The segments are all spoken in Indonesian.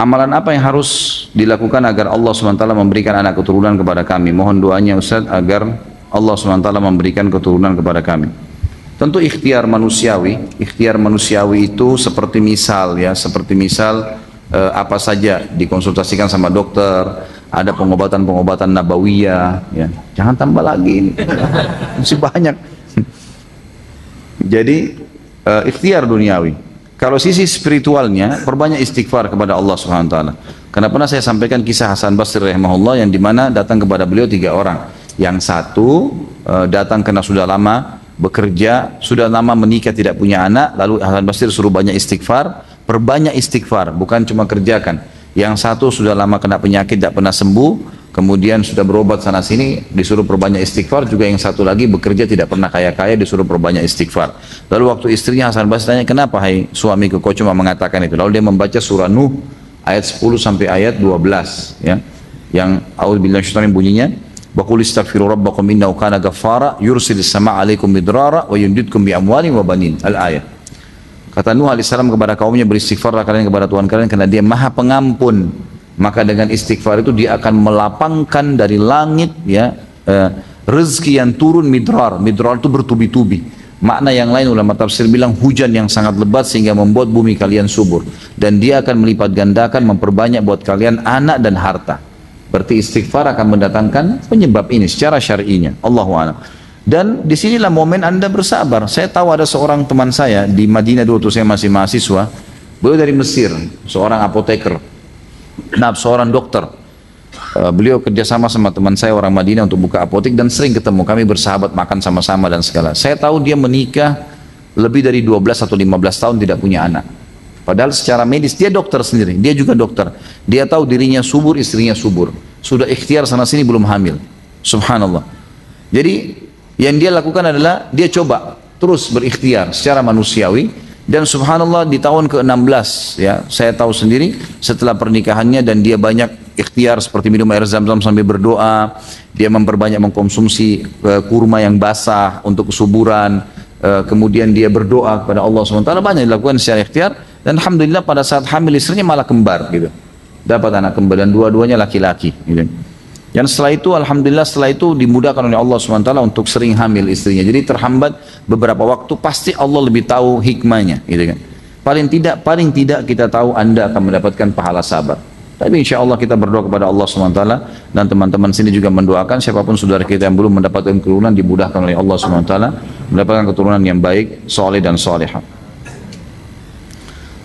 Amalan apa yang harus dilakukan agar Allah SWT memberikan anak keturunan kepada kami? Mohon doanya Ustaz agar Allah SWT memberikan keturunan kepada kami. Tentu ikhtiar manusiawi. Ikhtiar manusiawi itu seperti misal ya, seperti misal apa saja dikonsultasikan sama dokter, ada pengobatan-pengobatan nabawiyah ya. Jangan tambah lagi ini. Masih banyak. Jadi ikhtiar duniawi. Kalau sisi spiritualnya, perbanyak istighfar kepada Allah Subhanahu wa taala. Karena pernah saya sampaikan kisah Hasan Basri rahimahullah yang dimana datang kepada beliau 3 orang. Yang satu datang karena sudah lama bekerja, sudah lama menikah tidak punya anak, lalu Hasan Basri suruh banyak istighfar, perbanyak istighfar, bukan cuma kerjakan. Yang satu sudah lama kena penyakit tidak pernah sembuh, kemudian sudah berobat sana sini disuruh perbanyak istighfar. Juga yang satu lagi bekerja tidak pernah kaya-kaya disuruh perbanyak istighfar. Lalu waktu istrinya Hasan Basri tanya, kenapa hai suamiku kau cuma mengatakan itu? Lalu dia membaca surah Nuh ayat 10 sampai ayat 12 ya, yang a'udzubillahi minasyaitonir bunyinya wa qul istaghfiru rabbakum innahu kana ghaffara yursilis samaa 'alaikum midrara wa yumdidkum bi amwalin wa banin. Al-ayat. Kata Nuh alaihissalam kepada kaumnya, beristighfarlah kalian kepada Tuhan kalian karena Dia Maha Pengampun. Maka dengan istighfar itu Dia akan melapangkan dari langit ya rezeki yang turun midrar. Midrar itu bertubi-tubi. Makna yang lain ulama tafsir bilang hujan yang sangat lebat sehingga membuat bumi kalian subur. Dan Dia akan melipat gandakan, memperbanyak buat kalian anak dan harta. Berarti istighfar akan mendatangkan penyebab ini secara syar'inya. Allahu a'lam. Dan disinilah momen Anda bersabar. Saya tahu ada seorang teman saya di Madinah dulu waktu saya masih mahasiswa. Beliau dari Mesir, seorang apoteker. Nah, seorang dokter. Beliau kerjasama sama teman saya orang Madinah untuk buka apotek dan sering ketemu. Kami bersahabat, makan sama-sama dan segala. Saya tahu dia menikah lebih dari 12 atau 15 tahun tidak punya anak. Padahal secara medis dia dokter sendiri. Dia juga dokter. Dia tahu dirinya subur, istrinya subur. Sudah ikhtiar sana sini belum hamil. Subhanallah. Jadi yang dia lakukan adalah dia coba terus berikhtiar secara manusiawi. Dan subhanallah di tahun ke-16 ya, saya tahu sendiri setelah pernikahannya dan dia banyak ikhtiar seperti minum air zam-zam sambil berdoa, dia memperbanyak mengkonsumsi kurma yang basah untuk kesuburan, kemudian dia berdoa kepada Allah SWT, banyak dilakukan secara ikhtiar dan alhamdulillah pada saat hamil istrinya malah kembar gitu. Dapat anak kembar dan dua-duanya laki-laki gitu. Dan setelah itu, alhamdulillah setelah itu dimudahkan oleh Allah SWT untuk sering hamil istrinya. Jadi terhambat beberapa waktu, pasti Allah lebih tahu hikmahnya, gitu kan. Paling tidak kita tahu Anda akan mendapatkan pahala sabar. Tapi insya Allah kita berdoa kepada Allah SWT dan teman-teman sini juga mendoakan siapapun saudara kita yang belum mendapatkan keturunan dimudahkan oleh Allah SWT mendapatkan keturunan yang baik, soleh dan solehah.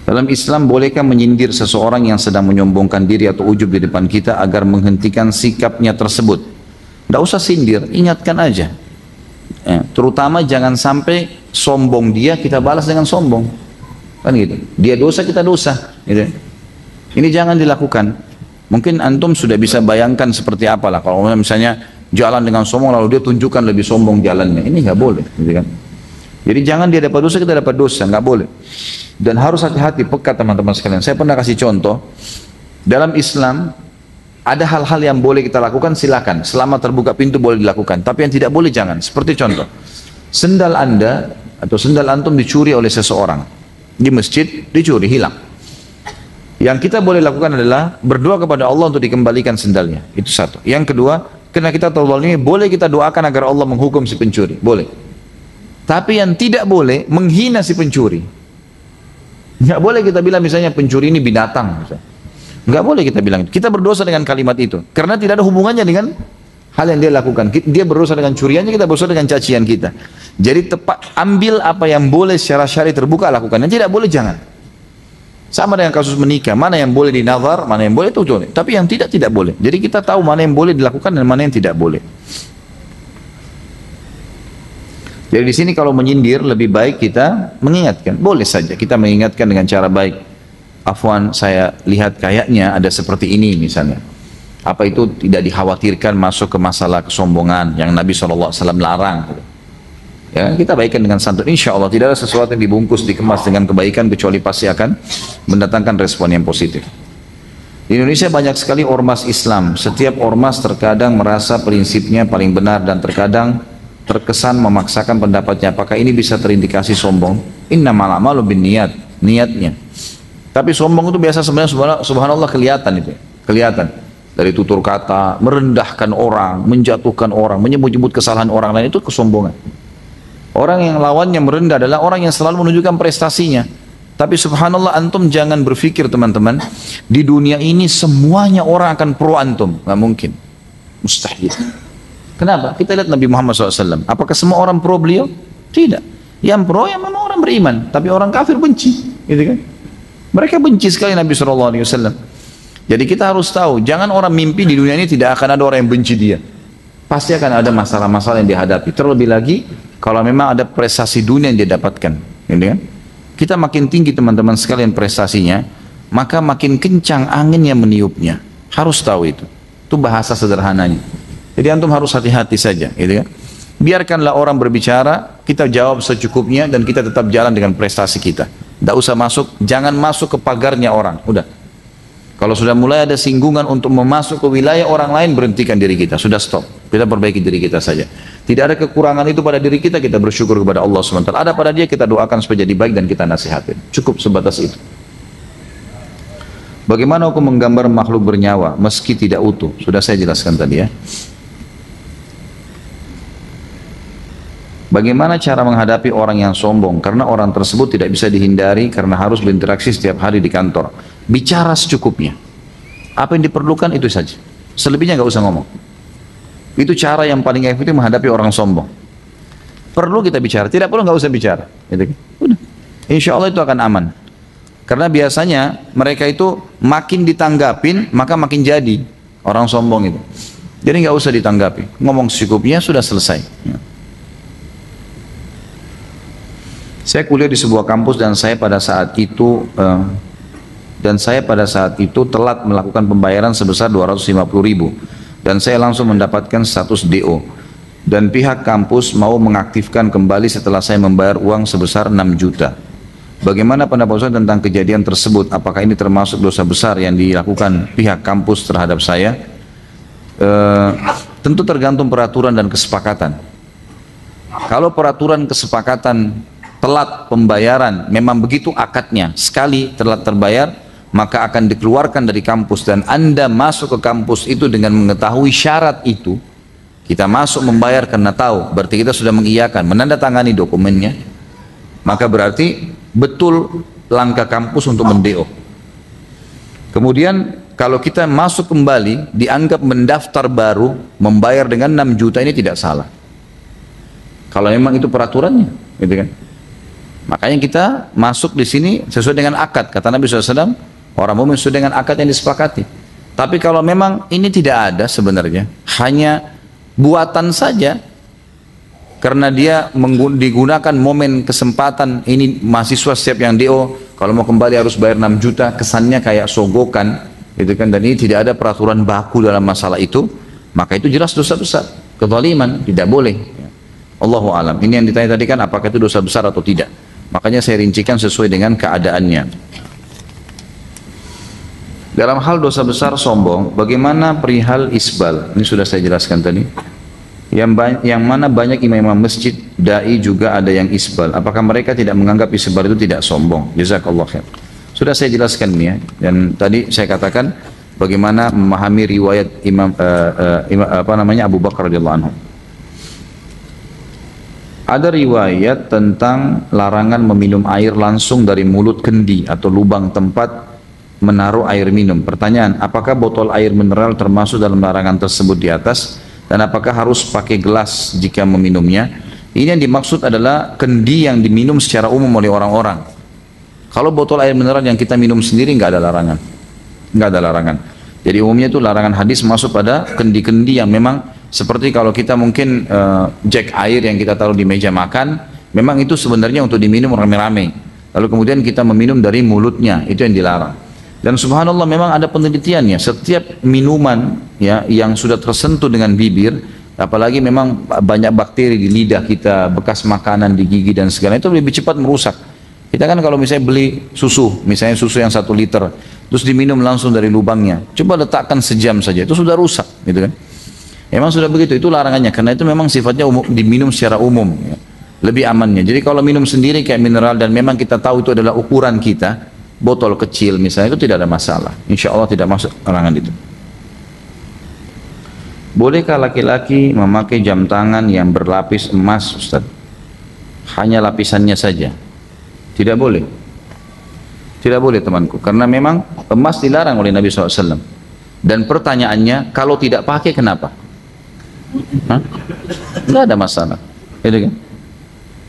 Dalam Islam bolehkah menyindir seseorang yang sedang menyombongkan diri atau ujub di depan kita agar menghentikan sikapnya tersebut? Tidak usah sindir, ingatkan aja. Terutama jangan sampai sombong dia kita balas dengan sombong. Kan gitu. Dia dosa kita dosa. Gitu. Ini jangan dilakukan. Mungkin antum sudah bisa bayangkan seperti apalah kalau misalnya jalan dengan sombong lalu dia tunjukkan lebih sombong jalannya. Ini nggak boleh. Gitu kan. Jadi jangan dia dapat dosa kita dapat dosa, nggak boleh. Dan harus hati-hati, peka teman-teman sekalian. Saya pernah kasih contoh, dalam Islam ada hal-hal yang boleh kita lakukan, silakan. Selama terbuka pintu boleh dilakukan. Tapi yang tidak boleh jangan. Seperti contoh, sendal Anda atau sendal antum dicuri oleh seseorang. Di masjid dicuri, hilang. Yang kita boleh lakukan adalah berdoa kepada Allah untuk dikembalikan sendalnya. Itu satu. Yang kedua, karena kita tahu ini boleh kita doakan agar Allah menghukum si pencuri. Boleh. Tapi yang tidak boleh menghina si pencuri. Nggak boleh kita bilang misalnya pencuri ini binatang. Nggak boleh kita bilang. Kita berdosa dengan kalimat itu. Karena tidak ada hubungannya dengan hal yang dia lakukan. Dia berdosa dengan curiannya, kita berdosa dengan cacian kita. Jadi tepat, ambil apa yang boleh secara syar'i terbuka lakukan. Yang tidak boleh jangan. Sama dengan kasus menikah. Mana yang boleh dinazar, mana yang boleh itu boleh. Tapi yang tidak boleh. Jadi kita tahu mana yang boleh dilakukan dan mana yang tidak boleh. Jadi di sini kalau menyindir lebih baik kita mengingatkan, boleh saja kita mengingatkan dengan cara baik. Afwan, saya lihat kayaknya ada seperti ini misalnya. Apa itu tidak dikhawatirkan masuk ke masalah kesombongan yang Nabi SAW larang. Ya, kita baikkan dengan santun. Insya Allah tidak ada sesuatu yang dibungkus, dikemas dengan kebaikan kecuali pasti akan mendatangkan respon yang positif. Di Indonesia banyak sekali ormas Islam. Setiap ormas terkadang merasa prinsipnya paling benar dan terkadang terkesan memaksakan pendapatnya. Apakah ini bisa terindikasi sombong? Innamal a'malu binniyat, niatnya. Tapi sombong itu biasa sebenarnya subhanallah kelihatan itu. Kelihatan. Dari tutur kata, merendahkan orang, menjatuhkan orang, menyebut-nyebut kesalahan orang lain, itu kesombongan. Orang yang lawannya merendah adalah orang yang selalu menunjukkan prestasinya. Tapi subhanallah antum jangan berpikir teman-teman, di dunia ini semuanya orang akan pro antum. Nggak mungkin. Mustahil. Kenapa? Kita lihat Nabi Muhammad SAW. Apakah semua orang pro beliau? Tidak. Yang pro yang memang orang beriman. Tapi orang kafir benci. Gitu kan? Mereka benci sekali Nabi SAW. Jadi kita harus tahu, jangan orang mimpi di dunia ini tidak akan ada orang yang benci dia. Pasti akan ada masalah-masalah yang dihadapi. Terlebih lagi, kalau memang ada prestasi dunia yang dia dapatkan. Gitu kan? Kita makin tinggi teman-teman sekalian prestasinya, maka makin kencang angin yang meniupnya. Harus tahu itu. Itu bahasa sederhananya. Jadi antum harus hati-hati saja. Gitu kan? Biarkanlah orang berbicara, kita jawab secukupnya dan kita tetap jalan dengan prestasi kita. Tidak usah masuk, jangan masuk ke pagarnya orang. Udah. Kalau sudah mulai ada singgungan untuk memasuk ke wilayah orang lain, berhentikan diri kita. Sudah stop. Kita perbaiki diri kita saja. Tidak ada kekurangan itu pada diri kita, kita bersyukur kepada Allah SWT. Ada pada dia, kita doakan supaya jadi baik dan kita nasihatin. Cukup sebatas itu. Bagaimana hukum menggambar makhluk bernyawa meski tidak utuh? Sudah saya jelaskan tadi ya. Bagaimana cara menghadapi orang yang sombong? Karena orang tersebut tidak bisa dihindari karena harus berinteraksi setiap hari di kantor. Bicara secukupnya. Apa yang diperlukan itu saja. Selebihnya nggak usah ngomong. Itu cara yang paling efektif menghadapi orang sombong. Perlu kita bicara, tidak perlu nggak usah bicara. Gitu. Udah. Insya Allah itu akan aman. Karena biasanya mereka itu makin ditanggapin, maka makin jadi orang sombong itu. Jadi nggak usah ditanggapi. Ngomong secukupnya sudah selesai. Saya kuliah di sebuah kampus dan saya pada saat itu telat melakukan pembayaran sebesar 250.000 dan saya langsung mendapatkan status DO dan pihak kampus mau mengaktifkan kembali setelah saya membayar uang sebesar 6 juta. Bagaimana pendapat Ustaz tentang kejadian tersebut? Apakah ini termasuk dosa besar yang dilakukan pihak kampus terhadap saya? Tentu tergantung peraturan dan kesepakatan. Kalau peraturan kesepakatan telat pembayaran, memang begitu akadnya, sekali telat terbayar, maka akan dikeluarkan dari kampus dan Anda masuk ke kampus itu dengan mengetahui syarat itu, kita masuk membayar karena tahu, berarti kita sudah mengiyakan, menandatangani dokumennya, maka berarti betul langkah kampus untuk mendeo. Kemudian kalau kita masuk kembali, dianggap mendaftar baru, membayar dengan 6 juta ini tidak salah. Kalau memang itu peraturannya, gitu kan? Makanya kita masuk di sini sesuai dengan akad. Kata Nabi SAW, orang mukmin sesuai dengan akad yang disepakati. Tapi kalau memang ini tidak ada sebenarnya, hanya buatan saja, karena dia digunakan momen kesempatan ini mahasiswa setiap yang DO, kalau mau kembali harus bayar 6 juta, kesannya kayak sogokan, gitu kan? Dan ini tidak ada peraturan baku dalam masalah itu, maka itu jelas dosa besar, kezaliman, tidak boleh. Allahu alam. Ini yang ditanya tadi kan, apakah itu dosa besar atau tidak? Makanya saya rincikan sesuai dengan keadaannya. Dalam hal dosa besar sombong, bagaimana perihal isbal? Ini sudah saya jelaskan tadi. Yang mana banyak imam-imam masjid, dai juga ada yang isbal. Apakah mereka tidak menganggap isbal itu tidak sombong? Jazakallah khair. Sudah saya jelaskan ini ya. Dan tadi saya katakan bagaimana memahami riwayat Abu Bakar radhiyallahu anhu. Ada riwayat tentang larangan meminum air langsung dari mulut kendi atau lubang tempat menaruh air minum. Pertanyaan, apakah botol air mineral termasuk dalam larangan tersebut di atas? Dan apakah harus pakai gelas jika meminumnya? Ini yang dimaksud adalah kendi yang diminum secara umum oleh orang-orang. Kalau botol air mineral yang kita minum sendiri nggak ada larangan. Nggak ada larangan. Jadi umumnya itu larangan hadis masuk pada kendi-kendi yang memang seperti kalau kita mungkin jek air yang kita taruh di meja makan, memang itu sebenarnya untuk diminum rame-rame. Lalu kemudian kita meminum dari mulutnya, itu yang dilarang. Dan subhanallah memang ada penelitiannya, setiap minuman ya yang sudah tersentuh dengan bibir, apalagi memang banyak bakteri di lidah kita, bekas makanan di gigi dan segala itu lebih cepat merusak. Kita kan kalau misalnya beli susu, misalnya susu yang 1 liter, terus diminum langsung dari lubangnya, coba letakkan sejam saja, itu sudah rusak, gitu kan? Memang sudah begitu, itu larangannya, karena itu memang sifatnya diminum secara umum, ya. Lebih amannya. Jadi kalau minum sendiri kayak mineral dan memang kita tahu itu adalah ukuran kita, botol kecil misalnya, itu tidak ada masalah. Insya Allah tidak masuk larangan itu. Bolehkah laki-laki memakai jam tangan yang berlapis emas, Ustaz? Hanya lapisannya saja? Tidak boleh. Tidak boleh temanku, karena memang emas dilarang oleh Nabi SAW. Dan pertanyaannya, kalau tidak pakai kenapa? Tidak ada masalah. Gitu kan?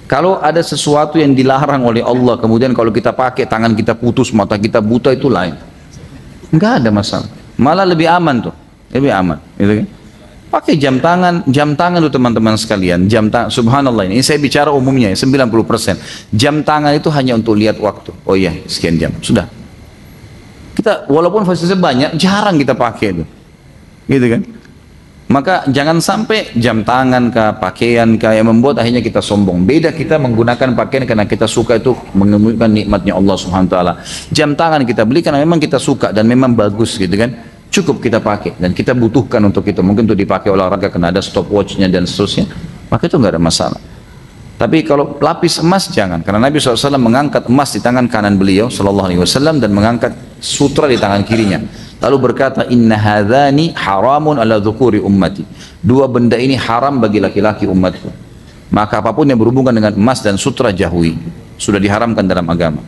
Kalau ada sesuatu yang dilarang oleh Allah, kemudian kalau kita pakai, tangan kita putus, mata kita buta, itu lain. Enggak ada masalah. Malah lebih aman tuh, lebih aman. Gitu kan? Pakai jam tangan tuh teman-teman sekalian. Jam tangan, subhanallah, ini saya bicara umumnya ya, 90%. Jam tangan itu hanya untuk lihat waktu. Oh iya, sekian jam, sudah. Kita walaupun fasilitasnya banyak, jarang kita pakai itu. Gitu kan? Maka jangan sampai jam tangan kah, pakaian kah yang membuat akhirnya kita sombong. Beda kita menggunakan pakaian karena kita suka, itu menunjukkan nikmatnya Allah Subhanahu wa taala. Jam tangan kita beli karena memang kita suka dan memang bagus gitu kan. Cukup kita pakai dan kita butuhkan untuk itu. Mungkin untuk dipakai olahraga karena ada stopwatchnya dan seterusnya. Maka itu nggak ada masalah. Tapi kalau lapis emas jangan, karena Nabi SAW mengangkat emas di tangan kanan beliau SAW dan mengangkat sutra di tangan kirinya. Lalu berkata, inna hadhani haramun ala dhukuri ummati. Dua benda ini haram bagi laki-laki umatku. Maka apapun yang berhubungan dengan emas dan sutra jauhi. Sudah diharamkan dalam agama.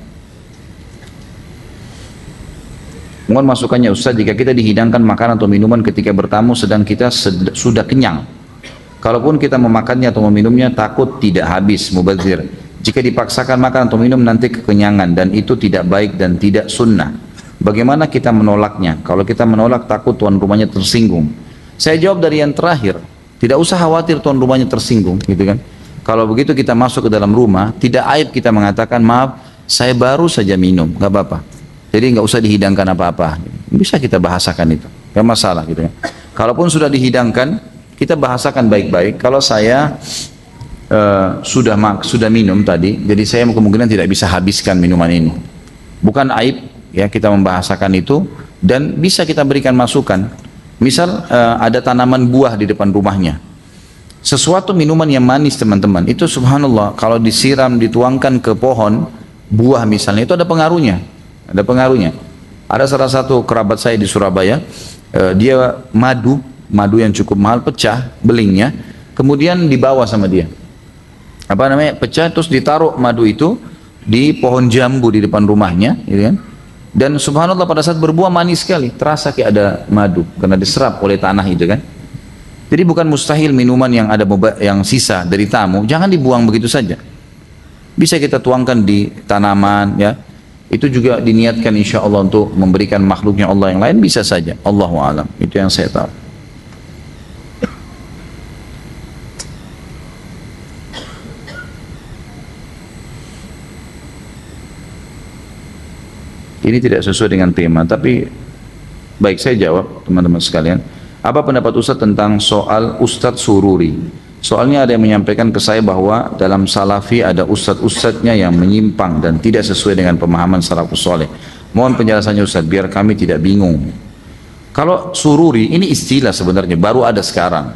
Mohon masukannya Ustaz, jika kita dihidangkan makanan atau minuman ketika bertamu sedang kita sudah kenyang. Kalaupun kita memakannya atau meminumnya takut tidak habis, mubazir. Jika dipaksakan makan atau minum nanti kekenyangan dan itu tidak baik dan tidak sunnah. Bagaimana kita menolaknya? Kalau kita menolak takut tuan rumahnya tersinggung. Saya jawab dari yang terakhir. Tidak usah khawatir tuan rumahnya tersinggung, gitu kan? Kalau begitu kita masuk ke dalam rumah, tidak aib kita mengatakan, maaf, saya baru saja minum, nggak apa-apa. Jadi nggak usah dihidangkan apa-apa. Bisa kita bahasakan itu, nggak masalah, gitu kan? Kalaupun sudah dihidangkan, kita bahasakan baik-baik. Kalau saya sudah minum tadi, jadi saya kemungkinan tidak bisa habiskan minuman ini. Bukan aib ya kita membahasakan itu, dan bisa kita berikan masukan. Misal ada tanaman buah di depan rumahnya, sesuatu minuman yang manis teman-teman, itu subhanallah kalau disiram, dituangkan ke pohon buah misalnya, itu ada pengaruhnya. Ada pengaruhnya. Ada salah satu kerabat saya di Surabaya, dia madu yang cukup mahal pecah belingnya, kemudian dibawa sama dia. Apa namanya? Pecah terus ditaruh madu itu di pohon jambu di depan rumahnya, gitu kan? Dan subhanallah pada saat berbuah manis sekali, terasa kayak ada madu karena diserap oleh tanah itu kan. Jadi bukan mustahil minuman yang ada yang sisa dari tamu jangan dibuang begitu saja. Bisa kita tuangkan di tanaman ya. Itu juga diniatkan insya Allah untuk memberikan makhluknya Allah yang lain, bisa saja. Allahu a'lam. Itu yang saya tahu. Ini tidak sesuai dengan tema, tapi baik saya jawab teman-teman sekalian. Apa pendapat Ustaz tentang soal Ustadz Sururi? Soalnya ada yang menyampaikan ke saya bahwa dalam salafi ada ustadz-ustadznya yang menyimpang dan tidak sesuai dengan pemahaman salafus soleh. Mohon penjelasannya Ustaz, biar kami tidak bingung. Kalau sururi, ini istilah sebenarnya, baru ada sekarang.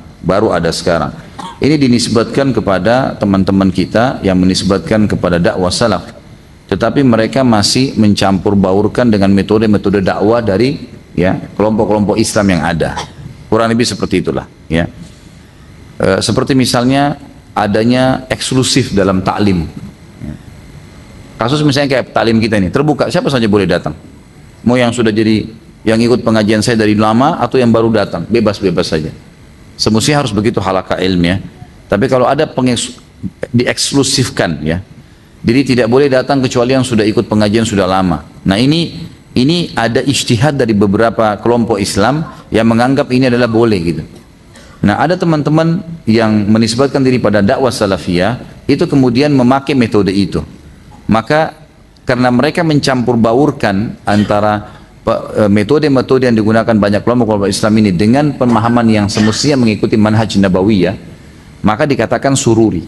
Ini dinisbatkan kepada teman-teman kita yang menisbatkan kepada dakwah salaf. Tetapi mereka masih mencampur baurkan dengan metode-metode dakwah dari ya kelompok-kelompok Islam yang ada. Kurang lebih seperti itulah. Ya. Seperti misalnya adanya eksklusif dalam taklim. Kasus misalnya kayak taklim kita ini terbuka, siapa saja boleh datang. Mau yang sudah jadi yang ikut pengajian saya dari lama atau yang baru datang, bebas-bebas saja. Semestinya harus begitu halaqah ilmiah. Tapi kalau ada dieksklusifkan ya. Jadi tidak boleh datang kecuali yang sudah ikut pengajian sudah lama. Nah ini ada ijtihad dari beberapa kelompok Islam yang menganggap ini adalah boleh gitu. Nah ada teman-teman yang menisbatkan diri pada dakwah salafiyah itu kemudian memakai metode itu. Maka karena mereka mencampur baurkan antara metode-metode yang digunakan banyak kelompok Islam ini dengan pemahaman yang semestinya mengikuti manhaj nabawiyah, maka dikatakan sururi.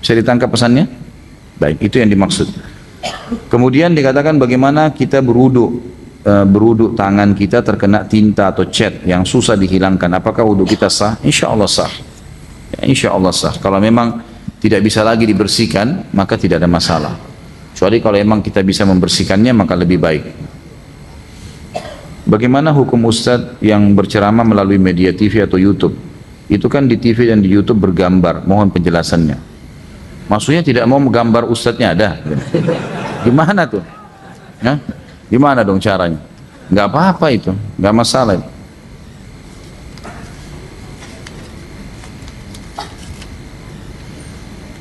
Bisa ditangkap pesannya? Baik, itu yang dimaksud. Kemudian dikatakan bagaimana kita berwudu tangan kita terkena tinta atau cat yang susah dihilangkan, apakah wudu kita sah? Insya Allah sah ya, insya Allah sah. Kalau memang tidak bisa lagi dibersihkan maka tidak ada masalah. Kecuali kalau memang kita bisa membersihkannya maka lebih baik. Bagaimana hukum Ustadz yang berceramah melalui media TV atau YouTube? Itu kan di TV dan di YouTube bergambar, mohon penjelasannya. Maksudnya tidak mau menggambar Ustadznya ada? Gimana tuh? Ya? Gimana dong caranya? Nggak apa-apa itu, nggak masalah itu.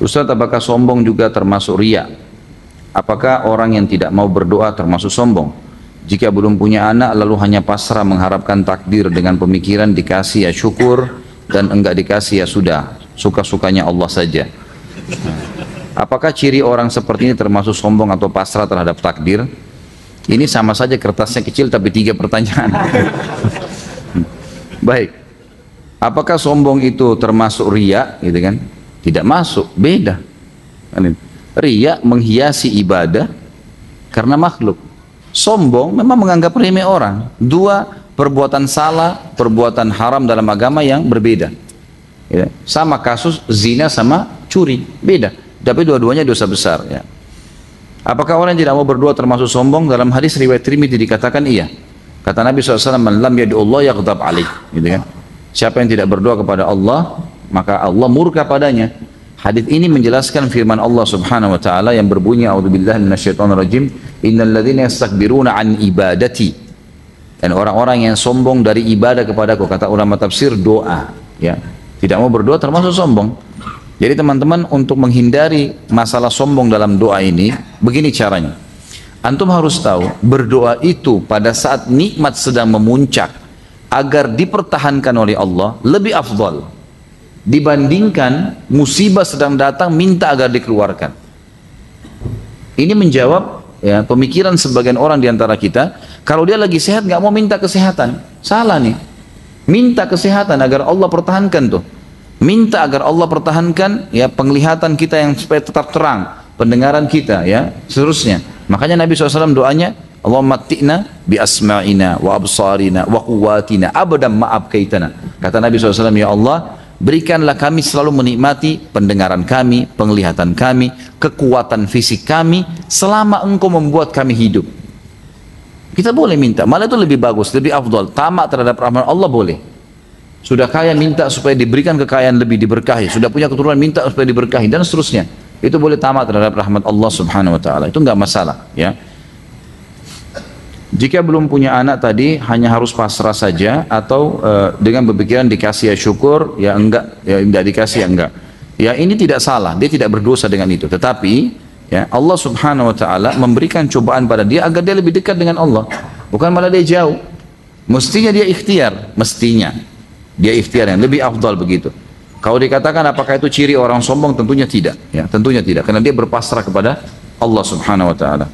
Ustadz, apakah sombong juga termasuk riya? Apakah orang yang tidak mau berdoa termasuk sombong? Jika belum punya anak lalu hanya pasrah mengharapkan takdir dengan pemikiran dikasih ya syukur dan enggak dikasih ya sudah, suka-sukanya Allah saja. Apakah ciri orang seperti ini termasuk sombong atau pasrah terhadap takdir? Ini sama saja kertasnya kecil tapi 3 pertanyaan. Baik. Apakah sombong itu termasuk riya, gitu kan? Tidak masuk, beda. Riya menghiasi ibadah karena makhluk. Sombong memang menganggap remeh orang. 2 perbuatan salah, perbuatan haram dalam agama yang berbeda. Ya. Sama kasus zina sama curi, beda. Tapi dua-duanya dosa besar. Ya. Apakah orang yang tidak mau berdoa termasuk sombong? Dalam hadis riwayat Tirmidzi dikatakan iya. Kata Nabi SAW, "Man lam yad'ullah yaghdab alaih." Gitu kan? Siapa yang tidak berdoa kepada Allah, maka Allah murka padanya. Hadis ini menjelaskan firman Allah Subhanahu wa taala yang berbunyi, "A'udzubillahi minasyaitonirrajim, innal ladzina yastakbiruna an ibadati." Dan orang-orang yang sombong dari ibadah kepadaku, kata ulama tafsir doa, ya. Tidak mau berdoa termasuk sombong. Jadi teman-teman, untuk menghindari masalah sombong dalam doa ini, begini caranya. Antum harus tahu, berdoa itu pada saat nikmat sedang memuncak, agar dipertahankan oleh Allah, lebih afdal dibandingkan musibah sedang datang minta agar dikeluarkan. Ini menjawab ya, pemikiran sebagian orang diantara kita, kalau dia lagi sehat nggak mau minta kesehatan. Salah nih. Minta kesehatan agar Allah pertahankan tuh. Minta agar Allah pertahankan ya penglihatan kita yang supaya tetap terang, pendengaran kita ya, seterusnya. Makanya Nabi SAW doanya, Allahumma matti'na bi asma'ina wa absarina wa quwwatina abadan ma abkaitana. Kata Nabi SAW, ya Allah, berikanlah kami selalu menikmati pendengaran kami, penglihatan kami, kekuatan fisik kami selama Engkau membuat kami hidup. Kita boleh minta, malah itu lebih bagus, lebih afdal. Tamak terhadap rahmat Allah boleh. Sudah kaya minta supaya diberikan kekayaan lebih diberkahi, sudah punya keturunan minta supaya diberkahi dan seterusnya. Itu boleh tamak terhadap rahmat Allah Subhanahu wa taala. Itu enggak masalah, ya. Jika belum punya anak tadi hanya harus pasrah saja atau dengan berpikiran dikasih ya syukur, ya enggak, ya enggak dikasih ya enggak. Ya ini tidak salah, dia tidak berdosa dengan itu. Tetapi ya Allah Subhanahu wa taala memberikan cobaan pada dia agar dia lebih dekat dengan Allah. Bukan malah dia jauh. Mestinya dia ikhtiar, mestinya. Dia ikhtiar yang lebih afdal begitu. Kalau dikatakan apakah itu ciri orang sombong, tentunya tidak, ya, tentunya tidak, karena dia berpasrah kepada Allah Subhanahu wa taala.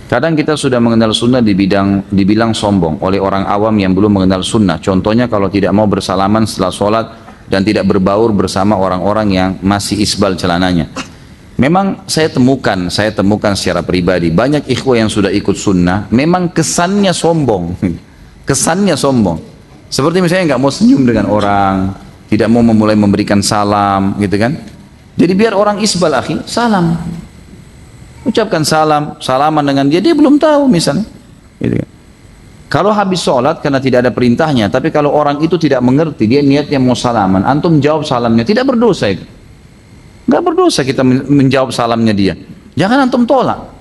Kadang kita sudah mengenal sunnah dibilang sombong oleh orang awam yang belum mengenal sunnah. Contohnya kalau tidak mau bersalaman setelah sholat dan tidak berbaur bersama orang-orang yang masih isbal celananya. Memang saya temukan secara pribadi banyak ikhwah yang sudah ikut sunnah, memang kesannya sombong, kesannya sombong. Seperti misalnya nggak mau senyum dengan orang, tidak mau memulai memberikan salam, gitu kan? Jadi biar orang isbal akhi, salam, ucapkan salam, salaman dengan dia belum tahu misalnya. Gitu kan? Kalau habis sholat karena tidak ada perintahnya, tapi kalau orang itu tidak mengerti, dia niatnya mau salaman, antum jawab salamnya, tidak berdosa itu. Nggak berdosa kita menjawab salamnya dia. Jangan antum tolak.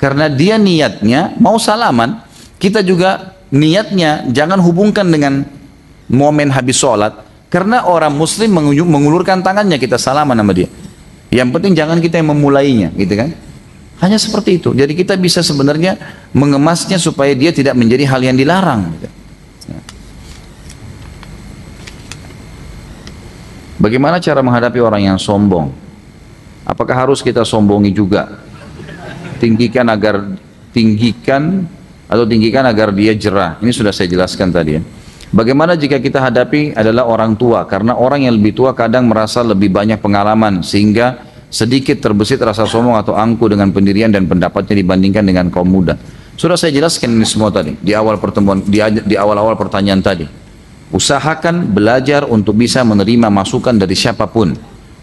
Karena dia niatnya mau salaman, kita juga niatnya jangan hubungkan dengan momen habis sholat. Karena orang muslim mengulurkan tangannya, kita salaman sama dia. Yang penting jangan kita yang memulainya, gitu kan? Hanya seperti itu. Jadi kita bisa sebenarnya mengemasnya supaya dia tidak menjadi hal yang dilarang. Gitu. Bagaimana cara menghadapi orang yang sombong? Apakah harus kita sombongi juga? Tinggikan agar dia jerah. Ini sudah saya jelaskan tadi ya. Bagaimana jika kita hadapi adalah orang tua? Karena orang yang lebih tua kadang merasa lebih banyak pengalaman sehingga sedikit terbesit rasa sombong atau angkuh dengan pendirian dan pendapatnya dibandingkan dengan kaum muda. Sudah saya jelaskan ini semua tadi di awal pertemuan, di awal-awal pertanyaan tadi. Usahakan belajar untuk bisa menerima masukan dari siapapun.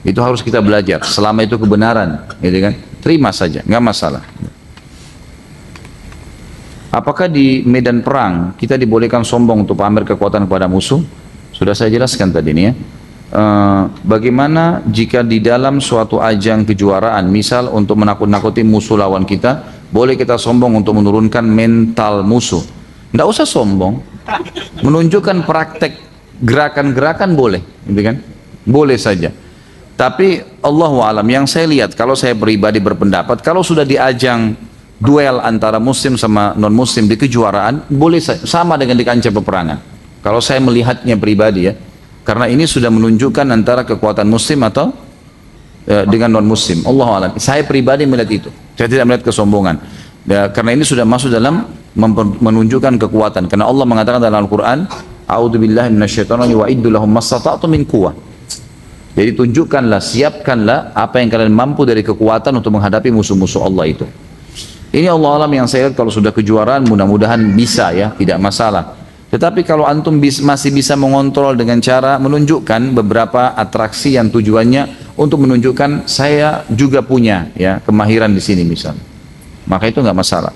Itu harus kita belajar. Selama itu kebenaran, gitu kan? Terima saja, nggak masalah. Apakah di medan perang kita dibolehkan sombong untuk pamer kekuatan kepada musuh? Sudah saya jelaskan tadi nih ya. Bagaimana jika di dalam suatu ajang kejuaraan, misal untuk menakut-nakuti musuh lawan kita, boleh kita sombong untuk menurunkan mental musuh? Nggak usah sombong, menunjukkan praktek gerakan-gerakan boleh, gitu kan? Boleh saja. Tapi Allahu alam, yang saya lihat, kalau saya pribadi berpendapat, kalau sudah di ajang duel antara muslim sama non muslim di kejuaraan, boleh sama dengan di kancah peperangan. Kalau saya melihatnya pribadi ya, karena ini sudah menunjukkan antara kekuatan muslim atau dengan non muslim. Allahu alam. Saya pribadi melihat itu. Saya tidak melihat kesombongan. Karena ini sudah masuk dalam menunjukkan kekuatan. Karena Allah mengatakan dalam Al-Qur'an, "A'udzubillahi minasyaitonir wa iddu lahum mastata'tum min quwwah." Jadi tunjukkanlah, siapkanlah apa yang kalian mampu dari kekuatan untuk menghadapi musuh-musuh Allah itu. Ini Allah alam yang saya lihat, kalau sudah kejuaraan mudah-mudahan bisa ya, tidak masalah. Tetapi kalau antum masih bisa mengontrol dengan cara menunjukkan beberapa atraksi yang tujuannya untuk menunjukkan saya juga punya ya kemahiran di sini misalnya, maka itu nggak masalah.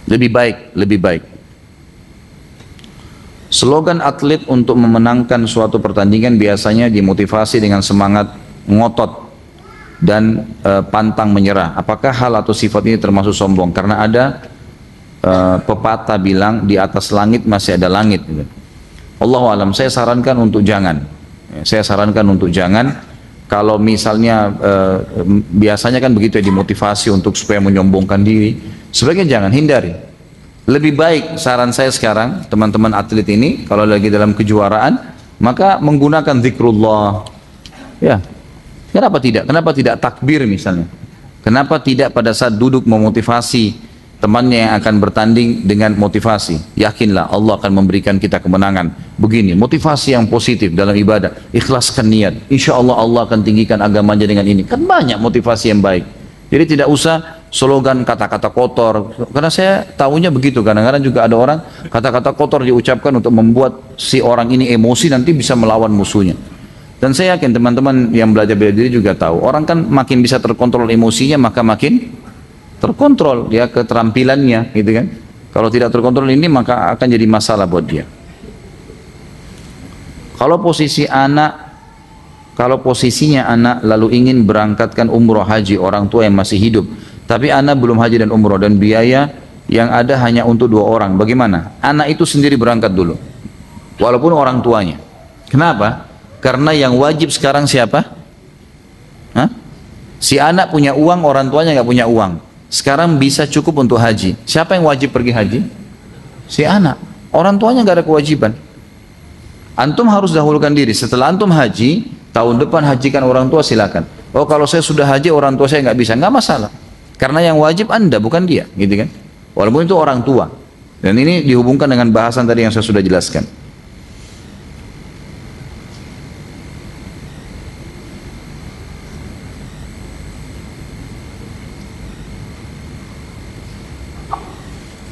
Lebih baik. Slogan atlet untuk memenangkan suatu pertandingan biasanya dimotivasi dengan semangat ngotot dan pantang menyerah. Apakah hal atau sifat ini termasuk sombong? Karena ada pepatah bilang di atas langit masih ada langit. Allahu alam, saya sarankan untuk jangan. Kalau misalnya biasanya kan begitu ya, dimotivasi untuk supaya menyombongkan diri, sebaiknya jangan, hindari. Lebih baik saran saya sekarang, teman-teman atlet ini kalau lagi dalam kejuaraan, maka menggunakan zikrullah. Ya, kenapa tidak? Kenapa tidak takbir misalnya? Kenapa tidak pada saat duduk memotivasi temannya yang akan bertanding dengan motivasi? Yakinlah Allah akan memberikan kita kemenangan. Begini, motivasi yang positif dalam ibadah. Ikhlaskan niat. Insya Allah Allah akan tinggikan agamanya dengan ini. Kan banyak motivasi yang baik. Jadi tidak usah slogan kata-kata kotor. Karena saya tahunya begitu. Kadang-kadang juga ada orang kata-kata kotor diucapkan untuk membuat si orang ini emosi, nanti bisa melawan musuhnya. Dan saya yakin teman-teman yang belajar bela diri juga tahu, orang kan makin bisa terkontrol emosinya, maka makin terkontrol ya keterampilannya, gitu kan. Kalau tidak terkontrol ini, maka akan jadi masalah buat dia. Kalau posisinya anak lalu ingin berangkatkan umroh haji orang tua yang masih hidup, tapi anak belum haji dan umroh, dan biaya yang ada hanya untuk 2 orang, bagaimana? Anak itu sendiri berangkat dulu, walaupun orang tuanya. Kenapa? Karena yang wajib sekarang siapa? Hah? Si anak punya uang, orang tuanya nggak punya uang. Sekarang bisa cukup untuk haji. Siapa yang wajib pergi haji? Si anak. Orang tuanya nggak ada kewajiban. Antum harus dahulukan diri. Setelah antum haji, tahun depan hajikan orang tua, silakan. Oh, kalau saya sudah haji orang tua saya nggak bisa, nggak masalah. Karena yang wajib anda, bukan dia, gitu kan? Walaupun itu orang tua. Dan ini dihubungkan dengan bahasan tadi yang saya sudah jelaskan.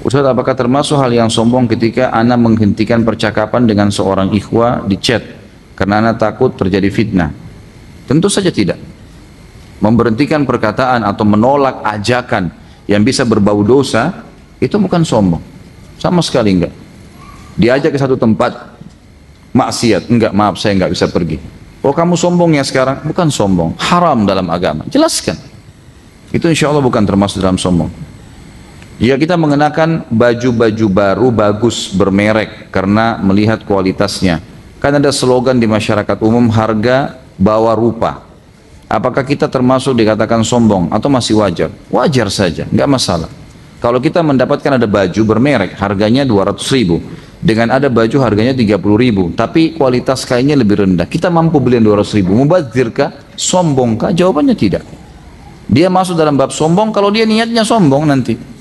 Ustaz, apakah termasuk hal yang sombong ketika ana menghentikan percakapan dengan seorang ikhwah di chat karena ana takut terjadi fitnah? Tentu saja tidak. Memberhentikan perkataan atau menolak ajakan yang bisa berbau dosa, itu bukan sombong. Sama sekali enggak. Diajak ke satu tempat maksiat, enggak, maaf saya enggak bisa pergi. Oh, kamu sombong ya sekarang? Bukan sombong, haram dalam agama. Jelaskan. Itu insya Allah bukan termasuk dalam sombong. Jika kita mengenakan baju-baju baru bagus bermerek karena melihat kualitasnya, kan ada slogan di masyarakat umum, harga bawa rupa. Apakah kita termasuk dikatakan sombong atau masih wajar? Wajar saja, nggak masalah. Kalau kita mendapatkan ada baju bermerek harganya 200.000 dengan ada baju harganya 30.000 tapi kualitas kainnya lebih rendah, kita mampu beli 200.000, mubazirkah? Sombongkah? Jawabannya tidak. Dia masuk dalam bab sombong kalau dia niatnya sombong nanti.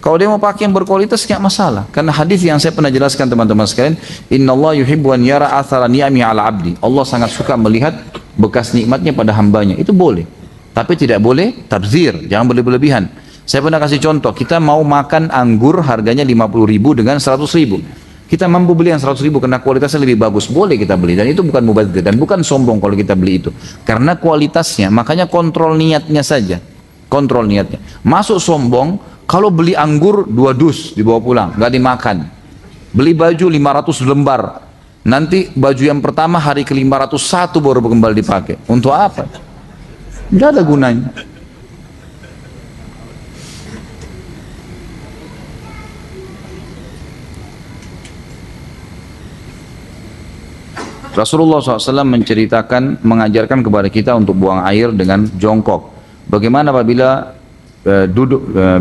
Kalau dia mau pakai yang berkualitas nggak masalah. Karena hadis yang saya pernah jelaskan teman-teman sekalian, Innallaha yuhibbu an yara athara ni'ami 'ala 'abdi. Allah sangat suka melihat bekas nikmatnya pada hambanya. Itu boleh. Tapi tidak boleh tabzir, jangan berlebihan. Saya pernah kasih contoh, kita mau makan anggur harganya 50.000 dengan 100.000. Kita mampu beli yang 100 ribu karena kualitasnya lebih bagus, boleh kita beli. Dan itu bukan mubazir dan bukan sombong kalau kita beli itu. Karena kualitasnya, makanya kontrol niatnya saja. Kontrol niatnya. Masuk sombong, kalau beli anggur 2 dus dibawa pulang, nggak dimakan. Beli baju 500 lembar. Nanti baju yang pertama hari ke-501 baru kembali dipakai. Untuk apa? Nggak ada gunanya. Rasulullah SAW mengajarkan kepada kita untuk buang air dengan jongkok. Bagaimana apabila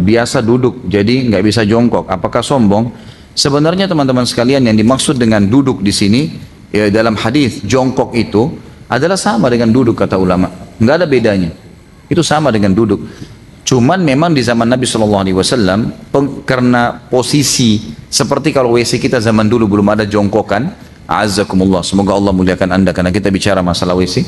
biasa duduk, jadi nggak bisa jongkok? Apakah sombong? Sebenarnya teman-teman sekalian, yang dimaksud dengan duduk di sini ya, dalam hadis jongkok itu adalah sama dengan duduk, kata ulama. Nggak ada bedanya. Itu sama dengan duduk. Cuman memang di zaman Nabi SAW karena posisi seperti kalau WC kita zaman dulu belum ada jongkokan. A'azzakumullah, semoga Allah muliakan anda karena kita bicara masalah WC.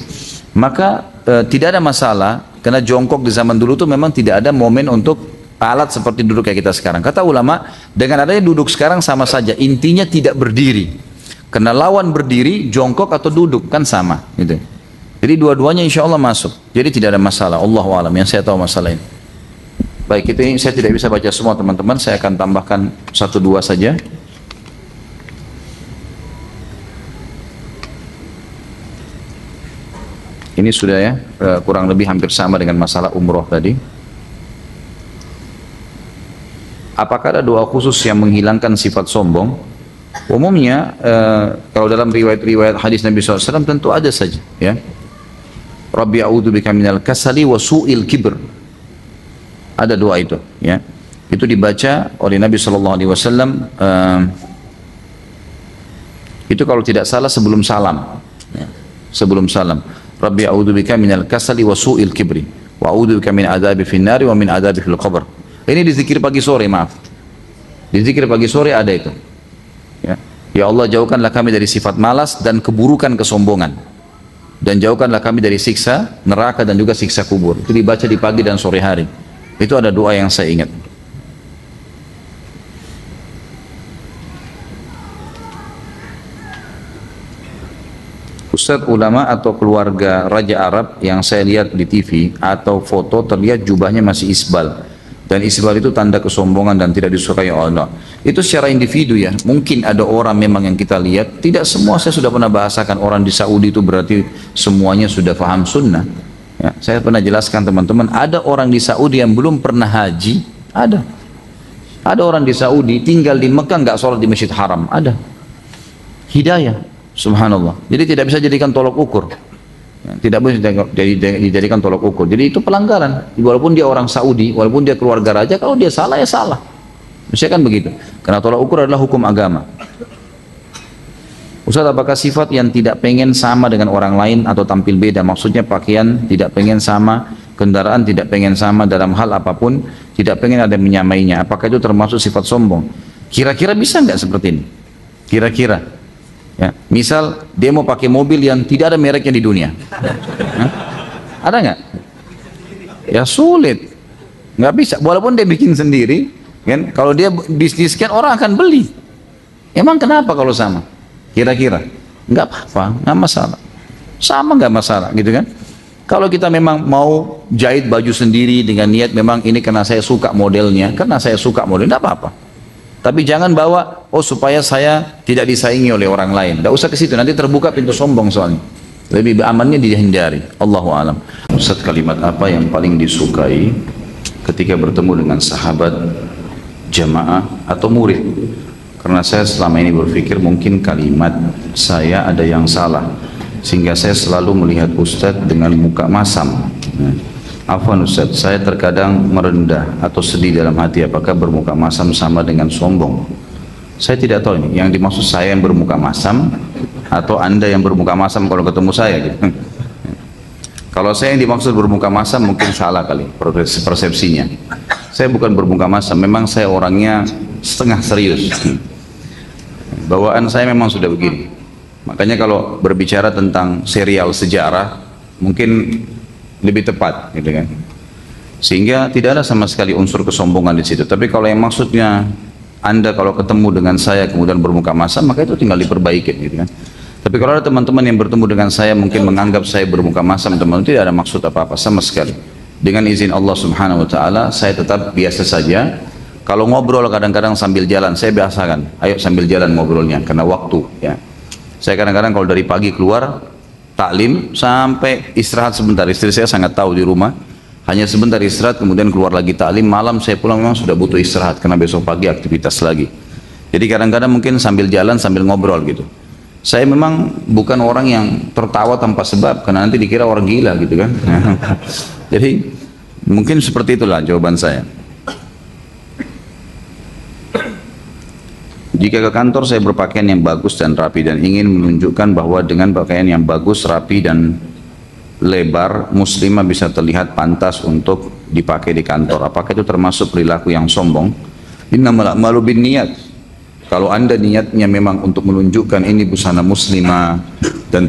Maka tidak ada masalah, karena jongkok di zaman dulu tuh memang tidak ada momen untuk alat seperti duduk kayak kita sekarang. Kata ulama, dengan adanya duduk sekarang sama saja, intinya tidak berdiri. Karena lawan berdiri, jongkok atau duduk kan sama gitu. Jadi dua-duanya insya Allah masuk. Jadi tidak ada masalah. Allahu a'lam, yang saya tahu masalah ini. Baik, ini saya tidak bisa baca semua teman-teman, saya akan tambahkan 1-2 saja. Ini sudah ya, kurang lebih hampir sama dengan masalah umroh tadi. Apakah ada doa khusus yang menghilangkan sifat sombong? Umumnya, kalau dalam riwayat-riwayat hadis Nabi SAW tentu ada saja. Ya. Rabbi a'udzubika minal kasali wa su'il kibr. Ada doa itu. Ya. Itu dibaca oleh Nabi SAW. Itu kalau tidak salah sebelum salam. Ya. Sebelum salam. Rabbi a'udzubika minal kasali wa su'il kibri wa a'udzubika min adzabi finnari wa min adzabi fil qabr. Ini di zikir pagi sore, maaf. Di zikir pagi sore ada itu. Ya. Ya Allah, jauhkanlah kami dari sifat malas dan keburukan kesombongan. Dan jauhkanlah kami dari siksa neraka dan juga siksa kubur. Itu dibaca di pagi dan sore hari. Itu ada doa yang saya ingat. Ustadz, ulama atau keluarga Raja Arab yang saya lihat di TV atau foto terlihat jubahnya masih isbal, dan isbal itu tanda kesombongan dan tidak disukai Allah. Itu secara individu ya, mungkin ada orang memang yang kita lihat, tidak semua. Saya sudah pernah bahasakan, orang di Saudi itu berarti semuanya sudah paham sunnah ya. Saya pernah jelaskan teman-teman, ada orang di Saudi yang belum pernah haji, ada orang di Saudi tinggal di Mekah nggak sholat di Masjid Haram, ada. Hidayah, subhanallah. Jadi tidak bisa jadikan tolok ukur ya, tidak bisa dijadikan tolok ukur. Jadi itu pelanggaran, walaupun dia orang Saudi, walaupun dia keluarga raja, kalau dia salah ya salah. Misalkan begitu, karena tolak ukur adalah hukum agama. Ustaz, apakah sifat yang tidak pengen sama dengan orang lain atau tampil beda, maksudnya pakaian tidak pengen sama, kendaraan tidak pengen sama, dalam hal apapun tidak pengen ada menyamainya, apakah itu termasuk sifat sombong? Kira-kira bisa nggak seperti ini? Kira-kira ya, misal dia mau pakai mobil yang tidak ada mereknya di dunia. Hah? Ada nggak? Ya sulit, nggak bisa. Walaupun dia bikin sendiri, kan? Kalau dia bisniskan orang akan beli. Emang kenapa kalau sama? Kira-kira nggak apa-apa, nggak masalah. Sama nggak masalah, gitu kan? Kalau kita memang mau jahit baju sendiri dengan niat memang ini karena saya suka modelnya, nggak apa-apa. Tapi jangan bawa, oh supaya saya tidak disaingi oleh orang lain. Tidak usah ke situ, nanti terbuka pintu sombong soalnya. Lebih amannya dihindari. Allahu a'lam. Ustaz, kalimat apa yang paling disukai ketika bertemu dengan sahabat, jamaah atau murid? Karena saya selama ini berpikir mungkin kalimat saya ada yang salah, sehingga saya selalu melihat Ustaz dengan muka masam. Afwan Ustaz, saya terkadang merendah atau sedih dalam hati. Apakah bermuka masam sama dengan sombong? Saya tidak tahu ini, yang dimaksud saya yang bermuka masam atau Anda yang bermuka masam kalau ketemu saya gitu. Kalau saya yang dimaksud bermuka masam mungkin salah kali persepsinya. Saya bukan bermuka masam, memang saya orangnya setengah serius. Bawaan saya memang sudah begini. Makanya kalau berbicara tentang serial sejarah mungkin lebih tepat, gitu kan? Sehingga tidak ada sama sekali unsur kesombongan di situ. Tapi kalau yang maksudnya Anda kalau ketemu dengan saya kemudian bermuka masam, maka itu tinggal diperbaiki gitu kan. Tapi kalau ada teman-teman yang bertemu dengan saya mungkin menganggap saya bermuka masam, teman-teman, tidak ada maksud apa-apa sama sekali. Dengan izin Allah Subhanahu wa taala, saya tetap biasa saja. Kalau ngobrol kadang-kadang sambil jalan, saya biasakan, ayo sambil jalan ngobrolnya karena waktu ya. Saya kadang-kadang kalau dari pagi keluar taklim sampai istirahat sebentar, istri saya sangat tahu di rumah, hanya sebentar istirahat kemudian keluar lagi taklim, malam saya pulang memang sudah butuh istirahat karena besok pagi aktivitas lagi. Jadi kadang-kadang mungkin sambil jalan sambil ngobrol gitu. Saya memang bukan orang yang tertawa tanpa sebab karena nanti dikira orang gila gitu kan. Jadi mungkin seperti itulah jawaban saya. Jika ke kantor saya berpakaian yang bagus dan rapi dan ingin menunjukkan bahwa dengan pakaian yang bagus, rapi dan lebar, muslimah bisa terlihat pantas untuk dipakai di kantor. Apakah itu termasuk perilaku yang sombong? Innamal a'malu binniyat. Kalau Anda niatnya memang untuk menunjukkan ini busana muslimah dan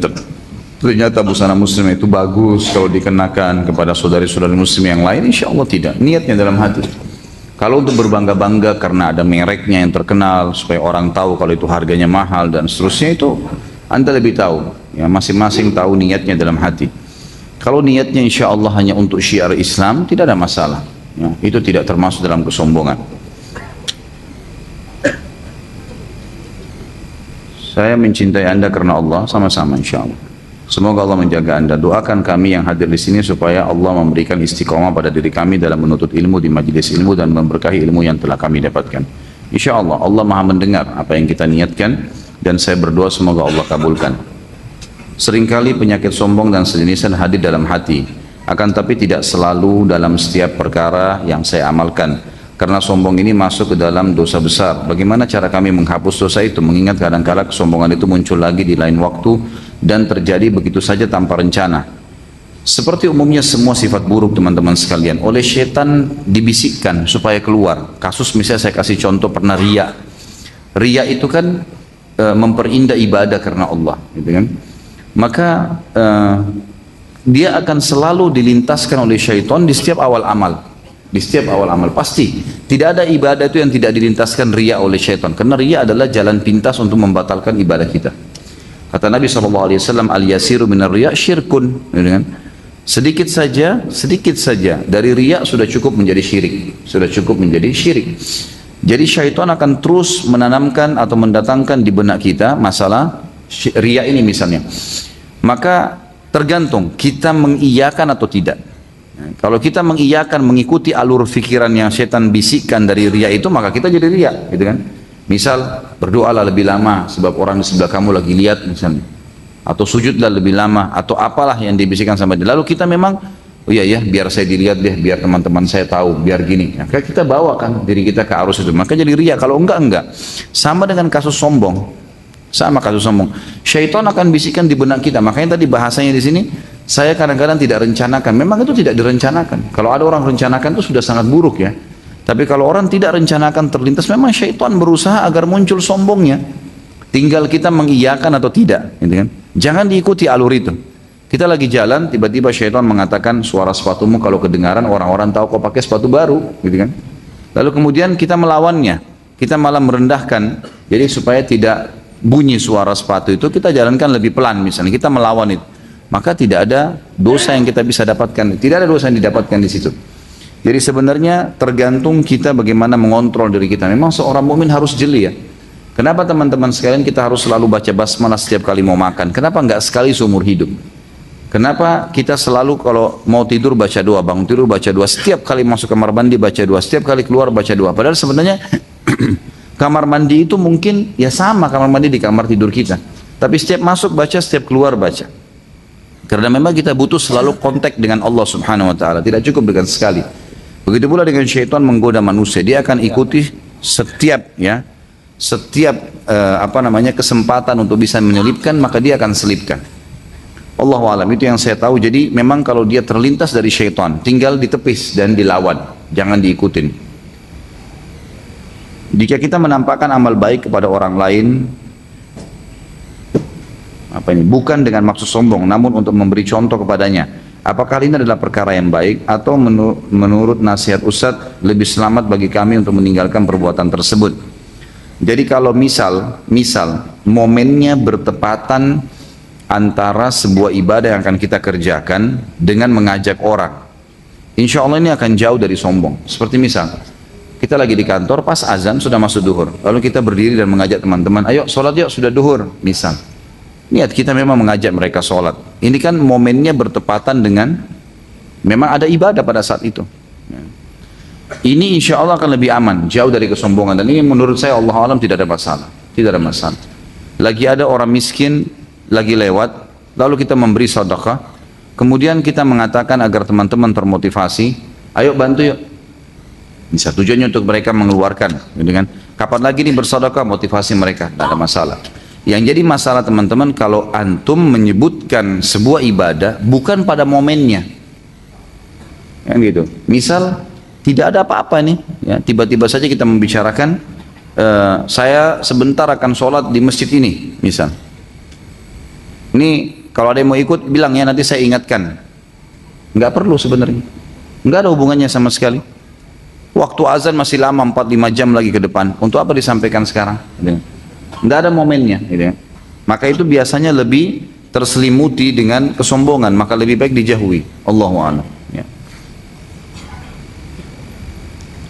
ternyata busana muslimah itu bagus kalau dikenakan kepada saudari-saudari muslim yang lain, insya Allah tidak. Niatnya dalam hati. Kalau untuk berbangga-bangga karena ada mereknya yang terkenal supaya orang tahu kalau itu harganya mahal dan seterusnya, itu Anda lebih tahu. Ya, masing-masing tahu niatnya dalam hati. Kalau niatnya insya Allah hanya untuk syiar Islam, tidak ada masalah. Ya, itu tidak termasuk dalam kesombongan. Saya mencintai Anda karena Allah, sama-sama insya Allah. Semoga Allah menjaga Anda. Doakan kami yang hadir di sini supaya Allah memberikan istiqomah pada diri kami dalam menuntut ilmu di majelis ilmu dan memberkahi ilmu yang telah kami dapatkan. Insya Allah, Allah Maha mendengar apa yang kita niatkan dan saya berdoa semoga Allah kabulkan. Seringkali penyakit sombong dan sejenisnya hadir dalam hati, akan tapi tidak selalu dalam setiap perkara yang saya amalkan. Karena sombong ini masuk ke dalam dosa besar. Bagaimana cara kami menghapus dosa itu? Mengingat kadang-kala kesombongan itu muncul lagi di lain waktu dan terjadi begitu saja tanpa rencana. Seperti umumnya semua sifat buruk teman-teman sekalian, oleh syaitan dibisikkan supaya keluar. Kasus misalnya saya kasih contoh pernah riya. Riya itu kan memperindah ibadah karena Allah, gitu kan? Maka dia akan selalu dilintaskan oleh syaitan di setiap awal amal. Di setiap awal amal pasti tidak ada ibadah itu yang tidak dilintaskan riya oleh syaitan, karena riya adalah jalan pintas untuk membatalkan ibadah kita. Kata Nabi SAW, al-yasiru minar riya syirkun, sedikit saja dari riya sudah cukup menjadi syirik, sudah cukup menjadi syirik. Jadi syaitan akan terus menanamkan atau mendatangkan di benak kita masalah riya ini misalnya. Maka tergantung kita mengiyakan atau tidak. Kalau kita mengiyakan, mengikuti alur fikiran yang setan bisikkan dari riya itu, maka kita jadi riya, gitu kan? Misal berdoalah lebih lama sebab orang di sebelah kamu lagi lihat misalnya, atau sujudlah lebih lama, atau apalah yang dibisikkan sama dia. Lalu kita memang, oh iya ya, biar saya dilihat deh, biar teman-teman saya tahu, biar gini. Maka kita bawakan diri kita ke arus itu, maka jadi riya. Kalau enggak. Sama dengan kasus sombong, sama kasus sombong. Syaitan akan bisikkan di benak kita. Makanya tadi bahasanya di sini, saya kadang-kadang tidak rencanakan. Memang itu tidak direncanakan. Kalau ada orang rencanakan itu sudah sangat buruk ya. Tapi kalau orang tidak rencanakan terlintas, memang syaitan berusaha agar muncul sombongnya. Tinggal kita mengiyakan atau tidak, gitu kan? Jangan diikuti alur itu. Kita lagi jalan, tiba-tiba syaitan mengatakan suara sepatumu kalau kedengaran orang-orang tahu kau pakai sepatu baru, gitu kan? Lalu kemudian kita melawannya, kita malah merendahkan. Jadi supaya tidak bunyi suara sepatu itu, kita jalankan lebih pelan misalnya, kita melawan itu. Maka tidak ada dosa yang kita bisa dapatkan, tidak ada dosa yang didapatkan di situ. Jadi sebenarnya tergantung kita bagaimana mengontrol diri kita. Memang seorang mukmin harus jeli ya. Kenapa teman-teman sekalian kita harus selalu baca basmalah setiap kali mau makan? Kenapa enggak sekali seumur hidup? Kenapa kita selalu kalau mau tidur baca doa, bangun tidur baca doa, setiap kali masuk kamar mandi baca doa, setiap kali keluar baca doa? Padahal sebenarnya kamar mandi itu mungkin ya sama kamar mandi di kamar tidur kita. Tapi setiap masuk baca, setiap keluar baca. Karena memang kita butuh selalu kontak dengan Allah Subhanahu wa taala, tidak cukup dengan sekali. Begitu pula dengan syaitan menggoda manusia, dia akan ikuti setiap kesempatan untuk bisa menyelipkan, maka dia akan selipkan. Allahu a'lam, itu yang saya tahu. Jadi memang kalau dia terlintas dari syaitan, tinggal ditepis dan dilawan, jangan diikutin. Jika kita menampakkan amal baik kepada orang lain, bukan dengan maksud sombong, namun untuk memberi contoh kepadanya, apakah ini adalah perkara yang baik atau menurut nasihat Ustadz lebih selamat bagi kami untuk meninggalkan perbuatan tersebut? Jadi kalau misal momennya bertepatan antara sebuah ibadah yang akan kita kerjakan dengan mengajak orang, insya Allah ini akan jauh dari sombong. Seperti misal, kita lagi di kantor, pas azan sudah masuk duhur, lalu kita berdiri dan mengajak teman-teman, ayo sholat yuk, sudah duhur, misal. Niat kita memang mengajak mereka sholat. Ini kan momennya bertepatan dengan, memang ada ibadah pada saat itu. Ini insya Allah akan lebih aman, jauh dari kesombongan. Dan ini menurut saya Allah alam tidak ada masalah. Tidak ada masalah. Lagi ada orang miskin, lagi lewat, lalu kita memberi sedekah, kemudian kita mengatakan agar teman-teman termotivasi, ayo bantu yuk. Bisa tujuannya untuk mereka mengeluarkan, gitu kan? Kapan lagi nih bersedekah, motivasi mereka, tidak ada masalah. Yang jadi masalah teman-teman, kalau antum menyebutkan sebuah ibadah bukan pada momennya, kan gitu. Misal tidak ada apa-apa nih, ya, tiba-tiba saja kita membicarakan, saya sebentar akan sholat di masjid ini, misal. Ini kalau ada yang mau ikut bilang ya, nanti saya ingatkan. Nggak perlu sebenarnya, nggak ada hubungannya sama sekali. Waktu azan masih lama, 4-5 jam lagi ke depan. Untuk apa disampaikan sekarang? Nggak ada momennya. Maka itu biasanya lebih terselimuti dengan kesombongan, maka lebih baik dijauhi. Allahu a'lam. Ya.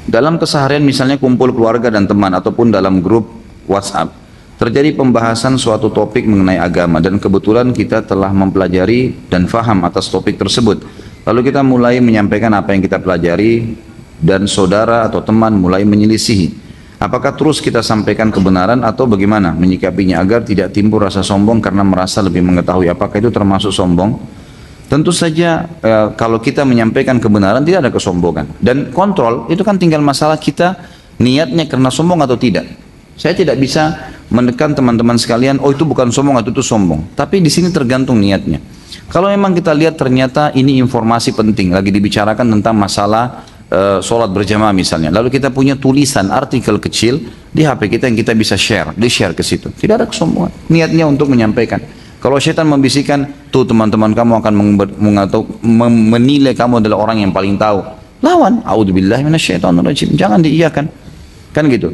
Dalam keseharian misalnya kumpul keluarga dan teman ataupun dalam grup WhatsApp, terjadi pembahasan suatu topik mengenai agama dan kebetulan kita telah mempelajari dan faham atas topik tersebut. Lalu kita mulai menyampaikan apa yang kita pelajari dan saudara atau teman mulai menyelisihi. Apakah terus kita sampaikan kebenaran atau bagaimana menyikapinya agar tidak timbul rasa sombong karena merasa lebih mengetahui? Apakah itu termasuk sombong? Tentu saja kalau kita menyampaikan kebenaran tidak ada kesombongan. Dan kontrol itu kan tinggal masalah kita niatnya karena sombong atau tidak. Saya tidak bisa menekan teman-teman sekalian, oh itu bukan sombong atau itu sombong. Tapi di sini tergantung niatnya. Kalau memang kita lihat ternyata ini informasi penting, lagi dibicarakan tentang masalah sholat berjamaah misalnya. Lalu kita punya tulisan artikel kecil di HP kita yang kita bisa share, di-share ke situ. Tidak ada kesombongan. Niatnya untuk menyampaikan. Kalau syaitan membisikkan, tuh teman-teman kamu akan menilai kamu adalah orang yang paling tahu. Lawan, a'udzubillahi minasyaitonirrajim. Jangan diiyakan. Kan gitu.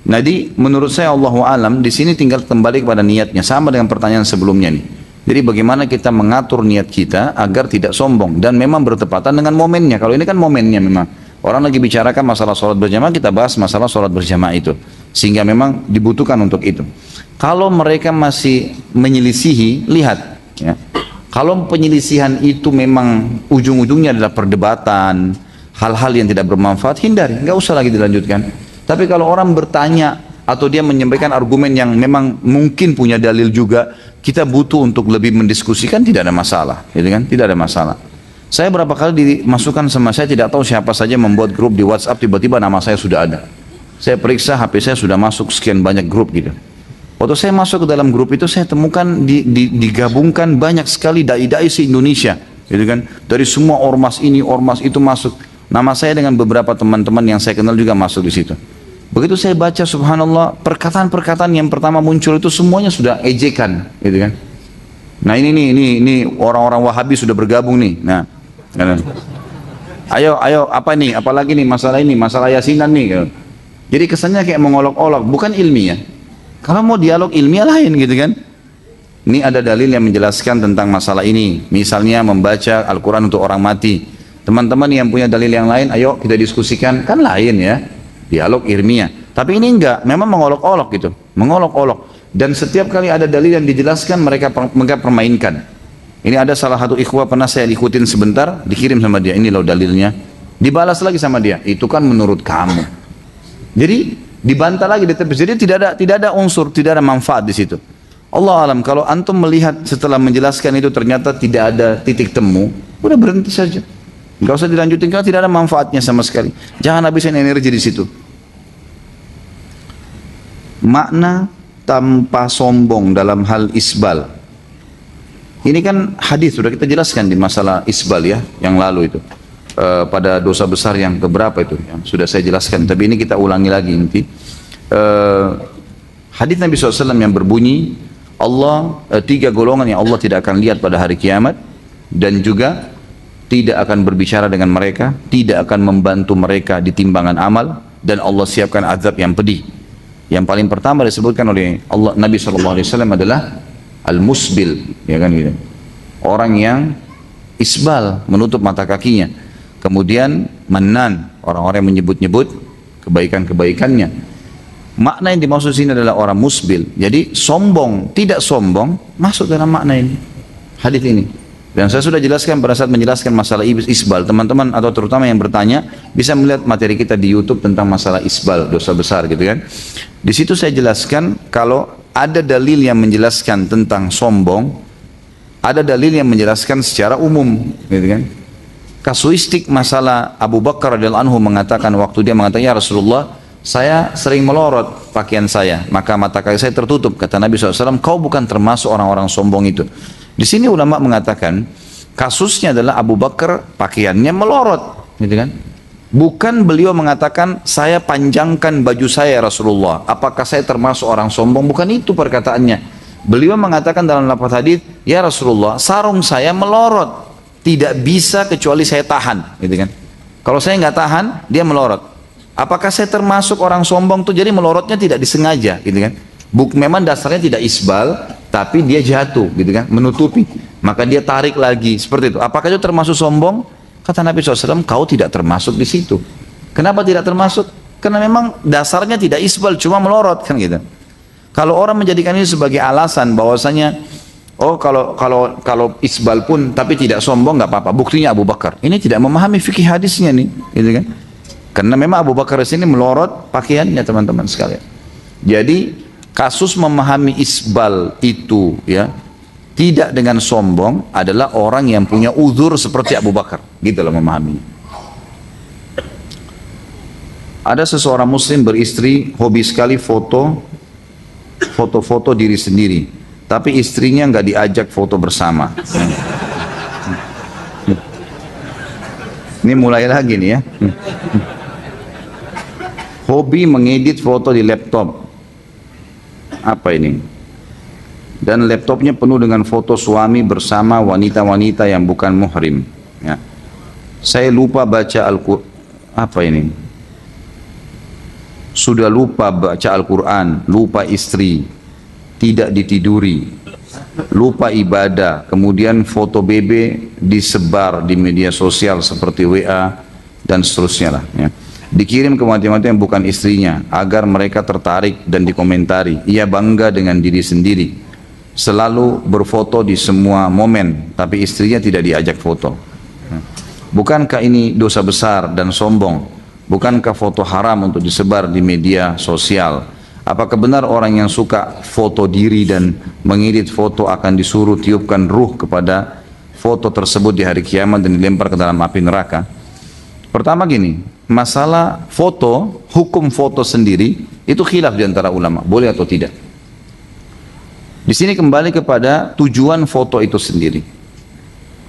Jadi menurut saya Allahu alam di sini tinggal kembali kepada niatnya, sama dengan pertanyaan sebelumnya nih. Jadi bagaimana kita mengatur niat kita agar tidak sombong dan memang bertepatan dengan momennya. Kalau ini kan momennya memang. Orang lagi bicarakan masalah sholat berjamaah, kita bahas masalah sholat berjamaah itu. Sehingga memang dibutuhkan untuk itu. Kalau mereka masih menyelisihi, lihat. Ya. Kalau penyelisihan itu memang ujung-ujungnya adalah perdebatan, hal-hal yang tidak bermanfaat, hindari. Nggak usah lagi dilanjutkan. Tapi kalau orang bertanya atau dia menyampaikan argumen yang memang mungkin punya dalil juga, kita butuh untuk lebih mendiskusikan, tidak ada masalah. Gitu kan? Tidak ada masalah. Saya berapa kali dimasukkan sama saya tidak tahu siapa saja membuat grup di WhatsApp, tiba-tiba nama saya sudah ada. Saya periksa HP saya sudah masuk sekian banyak grup gitu. Waktu saya masuk ke dalam grup itu saya temukan digabungkan banyak sekali dai-dai se-Indonesia, gitu kan? Dari semua ormas ini, ormas itu masuk. Nama saya dengan beberapa teman-teman yang saya kenal juga masuk di situ. Begitu saya baca, subhanallah, perkataan-perkataan yang pertama muncul itu semuanya sudah ejekan, gitu kan? Nah ini orang-orang Wahabi sudah bergabung nih. Nah, ayo apa nih? Apalagi nih masalah ini, masalah yasinan nih. Gitu. Jadi kesannya kayak mengolok-olok, bukan ilmiah. Kalau mau dialog ilmiah lain, gitu kan? Ini ada dalil yang menjelaskan tentang masalah ini. Misalnya membaca Al-Quran untuk orang mati. Teman-teman yang punya dalil yang lain, ayo kita diskusikan. Kan lain ya, dialog ilmiah. Tapi ini enggak, memang mengolok-olok gitu. Mengolok-olok. Dan setiap kali ada dalil yang dijelaskan, mereka permainkan. Ini ada salah satu ikhwah pernah saya ikutin sebentar, dikirim sama dia, ini loh dalilnya. Dibalas lagi sama dia, itu kan menurut kamu. Jadi dibantah lagi, jadi tidak ada unsur, tidak ada manfaat di situ. Allah alam, kalau antum melihat setelah menjelaskan itu ternyata tidak ada titik temu, udah berhenti saja. Enggak usah dilanjutin karena tidak ada manfaatnya sama sekali. Jangan habisin energi di situ. Makna tanpa sombong dalam hal isbal. Ini kan hadis sudah kita jelaskan di masalah isbal ya, yang lalu itu. Pada dosa besar yang keberapa itu yang sudah saya jelaskan, tapi ini kita ulangi lagi inti. Hadis Nabi SAW yang berbunyi, Allah, 3 golongan yang Allah tidak akan lihat pada hari kiamat, dan juga tidak akan berbicara dengan mereka, tidak akan membantu mereka di timbangan amal, dan Allah siapkan azab yang pedih. Yang paling pertama disebutkan oleh Allah Nabi SAW adalah al-musbil, ya kan gitu. Orang yang isbal, menutup mata kakinya. Kemudian mannan, orang-orang yang menyebut-nyebut kebaikan-kebaikannya. Makna yang dimaksud sini adalah orang musbil. Jadi sombong, tidak sombong masuk dalam makna ini, hadis ini. Dan saya sudah jelaskan pada saat menjelaskan masalah isbal. Teman-teman atau terutama yang bertanya bisa melihat materi kita di YouTube tentang masalah isbal, dosa besar gitu kan. Di situ saya jelaskan kalau ada dalil yang menjelaskan tentang sombong, ada dalil yang menjelaskan secara umum gitu kan. Kasuistik masalah Abu Bakar radhiyallahu anhu mengatakan waktu dia mengatakan, ya Rasulullah, saya sering melorot pakaian saya, maka mata kaki saya tertutup. Kata Nabi SAW, kau bukan termasuk orang-orang sombong itu. Di sini ulama mengatakan kasusnya adalah Abu Bakar pakaiannya melorot, gitu kan? Bukan beliau mengatakan saya panjangkan baju saya Rasulullah. Apakah saya termasuk orang sombong? Bukan itu perkataannya. Beliau mengatakan dalam lafaz hadis, ya Rasulullah, sarung saya melorot, tidak bisa kecuali saya tahan, gitu kan? Kalau saya nggak tahan, dia melorot. Apakah saya termasuk orang sombong tuh? Jadi melorotnya tidak disengaja, gitu kan? Memang dasarnya tidak isbal, tapi dia jatuh, gitu kan? Menutupi. Maka dia tarik lagi, seperti itu. Apakah itu termasuk sombong? Kata Nabi SAW, kau tidak termasuk di situ. Kenapa tidak termasuk? Karena memang dasarnya tidak isbal, cuma melorot, kan gitu. Kalau orang menjadikan ini sebagai alasan bahwasanya, oh kalau isbal pun tapi tidak sombong nggak apa-apa. Buktinya Abu Bakar. Ini tidak memahami fikih hadisnya nih, gitu kan? Karena memang Abu Bakar di sini melorot pakaiannya teman-teman sekalian. Jadi kasus memahami isbal itu ya tidak dengan sombong adalah orang yang punya uzur seperti Abu Bakar, gitu loh memahami. Ada seseorang muslim beristri hobi sekali foto-foto diri sendiri, tapi istrinya nggak diajak foto bersama. Ini mulai lagi nih ya. Hobi mengedit foto di laptop. Apa ini? Dan laptopnya penuh dengan foto suami bersama wanita-wanita yang bukan muhrim. Ya. Saya lupa baca Al-Quran. Apa ini? Sudah lupa baca Al-Quran, lupa istri, tidak ditiduri, lupa ibadah, kemudian foto bebe disebar di media sosial seperti WA dan seterusnya lah. Ya. Dikirim ke wanita-wanita yang bukan istrinya agar mereka tertarik dan dikomentari. Ia bangga dengan diri sendiri, selalu berfoto di semua momen, tapi istrinya tidak diajak foto. Bukankah ini dosa besar dan sombong? Bukankah foto haram untuk disebar di media sosial? Apakah benar orang yang suka foto diri dan mengedit foto akan disuruh tiupkan ruh kepada foto tersebut di hari kiamat dan dilempar ke dalam api neraka? Pertama gini, masalah foto, hukum foto sendiri itu khilaf di antara ulama, boleh atau tidak. Di sini kembali kepada tujuan foto itu sendiri.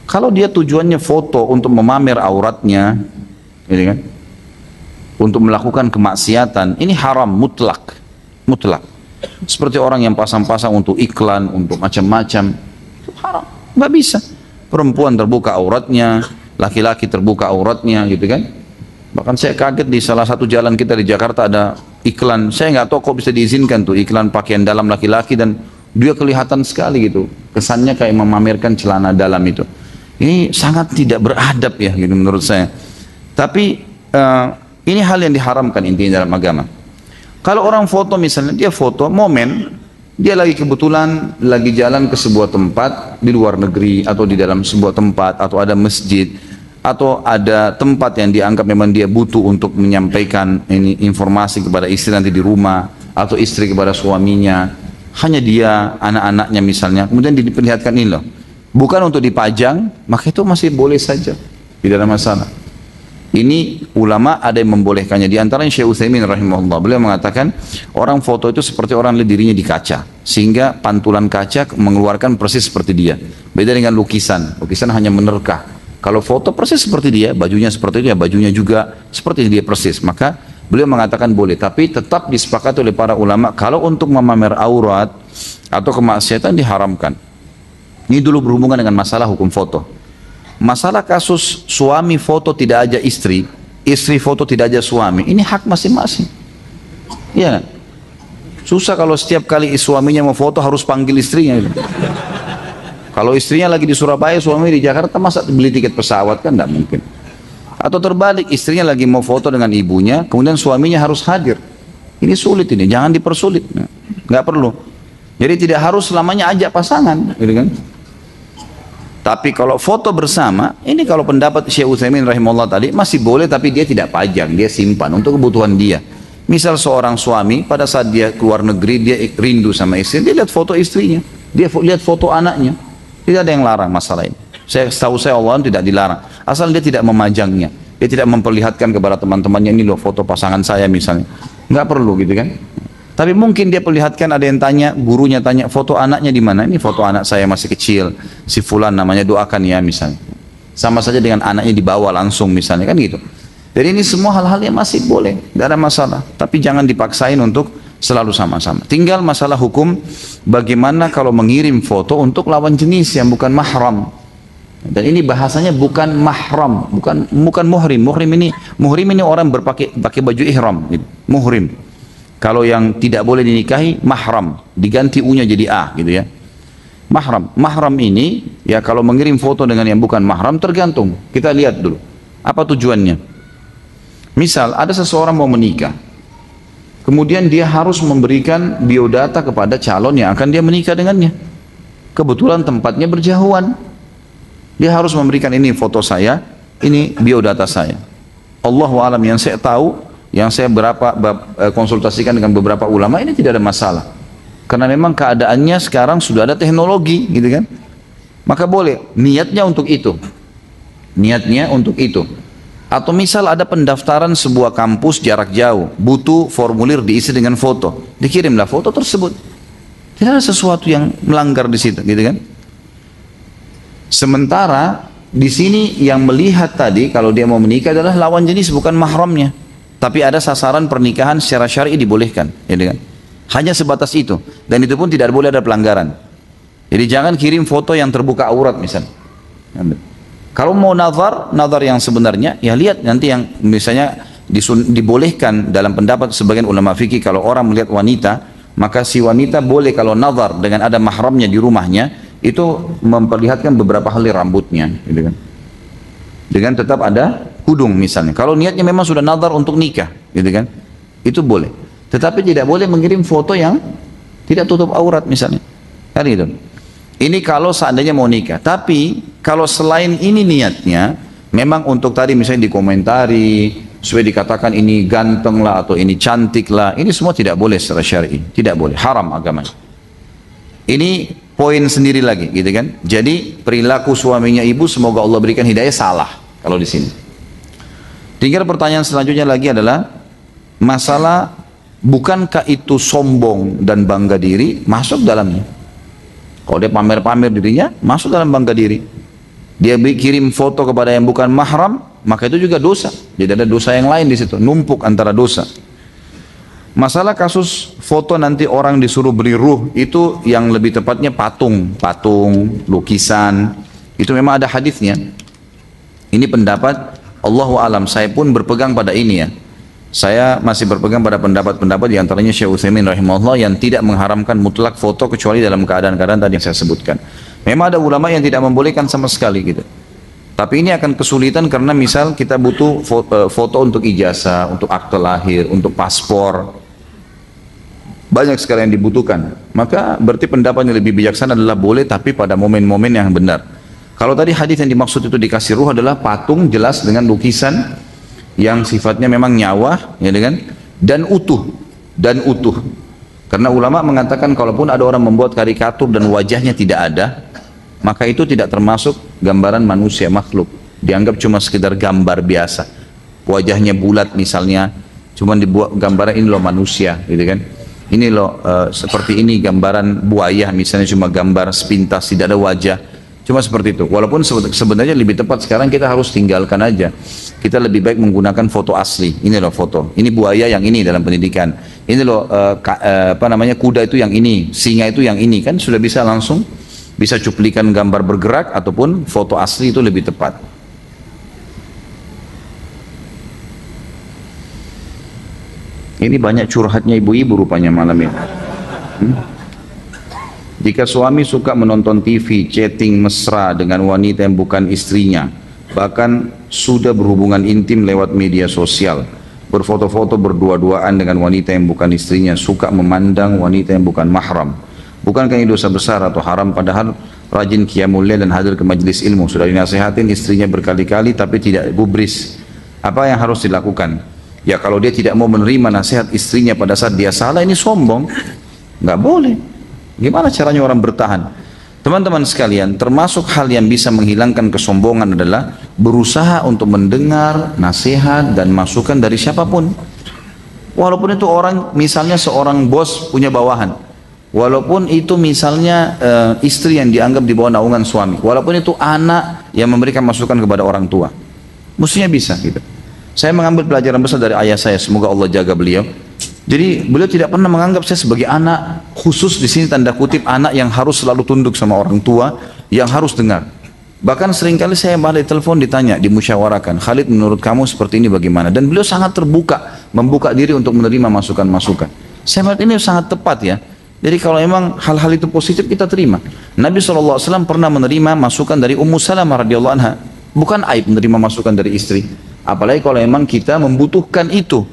Kalau dia tujuannya foto untuk memamer auratnya, ini kan, untuk melakukan kemaksiatan, ini haram mutlak, mutlak. Seperti orang yang pasang-pasang untuk iklan, untuk macam-macam, itu haram, nggak bisa. Perempuan terbuka auratnya, laki-laki terbuka auratnya, gitu kan. Bahkan saya kaget di salah satu jalan kita di Jakarta ada iklan, saya nggak tahu kok bisa diizinkan tuh iklan pakaian dalam laki-laki dan dia kelihatan sekali gitu, kesannya kayak memamerkan celana dalam itu. Ini sangat tidak beradab ya gitu menurut saya. Tapi ini hal yang diharamkan intinya dalam agama. Kalau orang foto misalnya, dia foto momen, dia lagi kebetulan lagi jalan ke sebuah tempat di luar negeri atau di dalam sebuah tempat atau ada masjid atau ada tempat yang dianggap memang dia butuh untuk menyampaikan ini informasi kepada istri nanti di rumah atau istri kepada suaminya, hanya dia, anak-anaknya misalnya, kemudian diperlihatkan ini loh, bukan untuk dipajang, maka itu masih boleh saja, tidak ada masalah. Ini ulama ada yang membolehkannya, di antaranya Syekh Utsaimin rahimahullah, beliau mengatakan orang foto itu seperti orang lihat dirinya di kaca, sehingga pantulan kaca mengeluarkan persis seperti dia. Beda dengan lukisan, lukisan hanya menerka. Kalau foto persis seperti dia, bajunya seperti dia, bajunya juga seperti dia persis, maka beliau mengatakan boleh, tapi tetap disepakati oleh para ulama kalau untuk memamer aurat atau kemaksiatan diharamkan. Ini dulu berhubungan dengan masalah hukum foto. Masalah kasus suami foto tidak ajak istri, istri foto tidak ajak suami, ini hak masing-masing. Iya. Susah kalau setiap kali suaminya mau foto harus panggil istrinya gitu. Kalau istrinya lagi di Surabaya, suami di Jakarta, masa beli tiket pesawat, kan tidak mungkin. Atau terbalik, istrinya lagi mau foto dengan ibunya, kemudian suaminya harus hadir. Ini sulit ini, jangan dipersulit. Nggak perlu. Jadi tidak harus selamanya ajak pasangan, gitu kan? Tapi kalau foto bersama, ini kalau pendapat Syekh Utsaimin rahimahullah tadi masih boleh, tapi dia tidak pajang, dia simpan untuk kebutuhan dia. Misal seorang suami pada saat dia keluar negeri, dia rindu sama istri, dia lihat foto istrinya, dia lihat foto anaknya, tidak ada yang larang masalah ini. Setahu saya Allah tidak dilarang, asal dia tidak memajangnya, dia tidak memperlihatkan kepada teman-temannya, ini loh foto pasangan saya misalnya, nggak perlu gitu kan. Tapi mungkin dia perlihatkan, ada yang tanya, gurunya tanya, foto anaknya di mana? Ini foto anak saya masih kecil, si fulan namanya, doakan ya misalnya. Sama saja dengan anaknya dibawa langsung misalnya, kan gitu. Jadi ini semua hal-hal yang masih boleh, tidak ada masalah. Tapi jangan dipaksain untuk selalu sama-sama. Tinggal masalah hukum, bagaimana kalau mengirim foto untuk lawan jenis yang bukan mahram. Dan ini bahasanya bukan mahram, bukan muhrim. Muhrim ini orang pakai baju ihram, gitu. Muhrim. Kalau yang tidak boleh dinikahi, mahram, diganti u-nya jadi a, gitu ya. Mahram ini ya kalau mengirim foto dengan yang bukan mahram tergantung. Kita lihat dulu apa tujuannya. Misal ada seseorang mau menikah, kemudian dia harus memberikan biodata kepada calon yang akan dia menikah dengannya. Kebetulan tempatnya berjauhan, dia harus memberikan, ini foto saya, ini biodata saya. Allahu alam, yang saya tahu, yang saya konsultasikan dengan beberapa ulama, ini tidak ada masalah. Karena memang keadaannya sekarang sudah ada teknologi, gitu kan. Maka boleh, niatnya untuk itu. Niatnya untuk itu. Atau misal ada pendaftaran sebuah kampus jarak jauh, butuh formulir diisi dengan foto. Dikirimlah foto tersebut. Tidak ada sesuatu yang melanggar di situ, gitu kan. Sementara di sini yang melihat tadi, kalau dia mau menikah adalah lawan jenis, bukan mahramnya. Tapi ada sasaran pernikahan secara syar'i dibolehkan, ya kan? Hanya sebatas itu, dan itu pun tidak boleh ada pelanggaran. Jadi jangan kirim foto yang terbuka aurat misalnya. Kalau mau nazar yang sebenarnya, ya lihat nanti yang misalnya dibolehkan dalam pendapat sebagian ulama fikih, kalau orang melihat wanita, maka si wanita boleh kalau nazar dengan ada mahramnya di rumahnya, itu memperlihatkan beberapa helai rambutnya, gitu kan? Dengan tetap ada kudung misalnya. Kalau niatnya memang sudah nazar untuk nikah, gitu kan? Itu boleh. Tetapi tidak boleh mengirim foto yang tidak tutup aurat misalnya. Kan gitu. Ini kalau seandainya mau nikah. Tapi kalau selain ini niatnya memang untuk tadi misalnya dikomentari supaya dikatakan ini ganteng lah atau ini cantik lah, ini semua tidak boleh secara syar'i. Tidak boleh, haram agamanya. Ini poin sendiri lagi, gitu kan? Jadi perilaku suaminya ibu, semoga Allah berikan hidayah, salah kalau di sini. Tinggal pertanyaan selanjutnya lagi adalah masalah, bukankah itu sombong dan bangga diri? Masuk dalamnya. Kalau dia pamer-pamer dirinya, masuk dalam bangga diri. Dia kirim foto kepada yang bukan mahram, maka itu juga dosa. Jadi ada dosa yang lain di situ, numpuk antara dosa. Masalah kasus foto nanti orang disuruh beri ruh, itu yang lebih tepatnya patung, lukisan, itu memang ada hadisnya. Ini pendapat Allahu alam, saya pun berpegang pada ini ya. Saya masih berpegang pada pendapat-pendapat diantaranya Syekh Utsaimin rahimahullah yang tidak mengharamkan mutlak foto kecuali dalam keadaan-keadaan tadi yang saya sebutkan. Memang ada ulama yang tidak membolehkan sama sekali gitu. Tapi ini akan kesulitan karena misal kita butuh foto untuk ijazah, untuk akte lahir, untuk paspor. Banyak sekali yang dibutuhkan. Maka berarti pendapat yang lebih bijaksana adalah boleh, tapi pada momen-momen yang benar. Kalau tadi hadis yang dimaksud itu dikasih ruh adalah patung jelas dengan lukisan yang sifatnya memang nyawa, ya dan utuh. Karena ulama mengatakan kalaupun ada orang membuat karikatur dan wajahnya tidak ada, maka itu tidak termasuk gambaran manusia makhluk. Dianggap cuma sekedar gambar biasa. Wajahnya bulat misalnya, cuma dibuat gambaran ini loh manusia, gitu kan? Ini loh seperti ini gambaran buaya misalnya, cuma gambar sepintas tidak ada wajah. Cuma seperti itu. Walaupun sebenarnya lebih tepat sekarang kita harus tinggalkan aja. Kita lebih baik menggunakan foto asli. Ini loh foto. Ini buaya yang ini dalam pendidikan. Ini loh kuda itu yang ini, singa itu yang ini, kan sudah bisa langsung bisa cuplikan gambar bergerak ataupun foto asli, itu lebih tepat. Ini banyak curhatnya ibu-ibu rupanya malam ini. Jika suami suka menonton TV, chatting mesra dengan wanita yang bukan istrinya, bahkan sudah berhubungan intim lewat media sosial, berfoto-foto berdua-duaan dengan wanita yang bukan istrinya, suka memandang wanita yang bukan mahram, bukankah ini dosa besar atau haram? Padahal rajin qiyamul lail dan hadir ke majelis ilmu, sudah dinasihatin istrinya berkali-kali tapi tidak gubris. Apa yang harus dilakukan? Ya kalau dia tidak mau menerima nasihat istrinya pada saat dia salah, ini sombong, nggak boleh. Gimana caranya orang bertahan? Teman-teman sekalian, termasuk hal yang bisa menghilangkan kesombongan adalah berusaha untuk mendengar nasihat dan masukan dari siapapun. Walaupun itu orang, misalnya seorang bos punya bawahan, walaupun itu misalnya istri yang dianggap di bawah naungan suami, walaupun itu anak yang memberikan masukan kepada orang tua, mestinya bisa gitu. Saya mengambil pelajaran besar dari ayah saya, semoga Allah jaga beliau. Jadi beliau tidak pernah menganggap saya sebagai anak khusus, di sini tanda kutip anak yang harus selalu tunduk sama orang tua, yang harus dengar. Bahkan seringkali saya malah telepon ditanya, dimusyawarakan, Khalid menurut kamu seperti ini bagaimana? Dan beliau sangat terbuka, membuka diri untuk menerima masukan-masukan. Saya melihat ini sangat tepat ya. Jadi kalau memang hal-hal itu positif kita terima. Nabi SAW pernah menerima masukan dari Ummu Salamah radhiyallahu anha. Bukan aib menerima masukan dari istri. Apalagi kalau memang kita membutuhkan itu.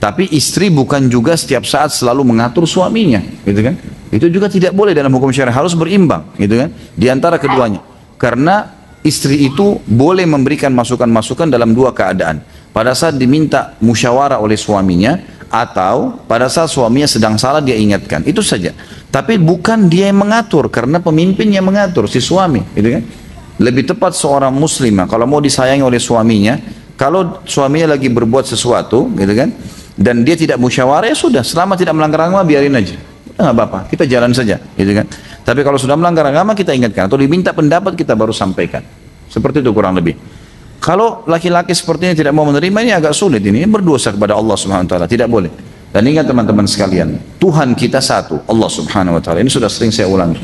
Tapi istri bukan juga setiap saat selalu mengatur suaminya, gitu kan? Itu juga tidak boleh dalam hukum syariah, harus berimbang, gitu kan? Di antara keduanya. Karena istri itu boleh memberikan masukan-masukan dalam dua keadaan. Pada saat diminta musyawarah oleh suaminya, atau pada saat suaminya sedang salah dia ingatkan, itu saja. Tapi bukan dia yang mengatur, karena pemimpin yang mengatur, si suami, gitu kan? Lebih tepat seorang muslimah kalau mau disayangi oleh suaminya, kalau suaminya lagi berbuat sesuatu, gitu kan, dan dia tidak musyawarah, ya sudah, selama tidak melanggar agama biarin aja, nggak apa-apa, kita jalan saja, gitu kan. Tapi kalau sudah melanggar agama kita ingatkan, atau diminta pendapat kita baru sampaikan, seperti itu kurang lebih. Kalau laki-laki seperti ini tidak mau menerima, ini agak sulit, ini berdosa kepada Allah Subhanahu Wa Taala, tidak boleh. Dan ingat teman-teman sekalian, Tuhan kita satu, Allah Subhanahu Wa Taala. Ini sudah sering saya ulangi.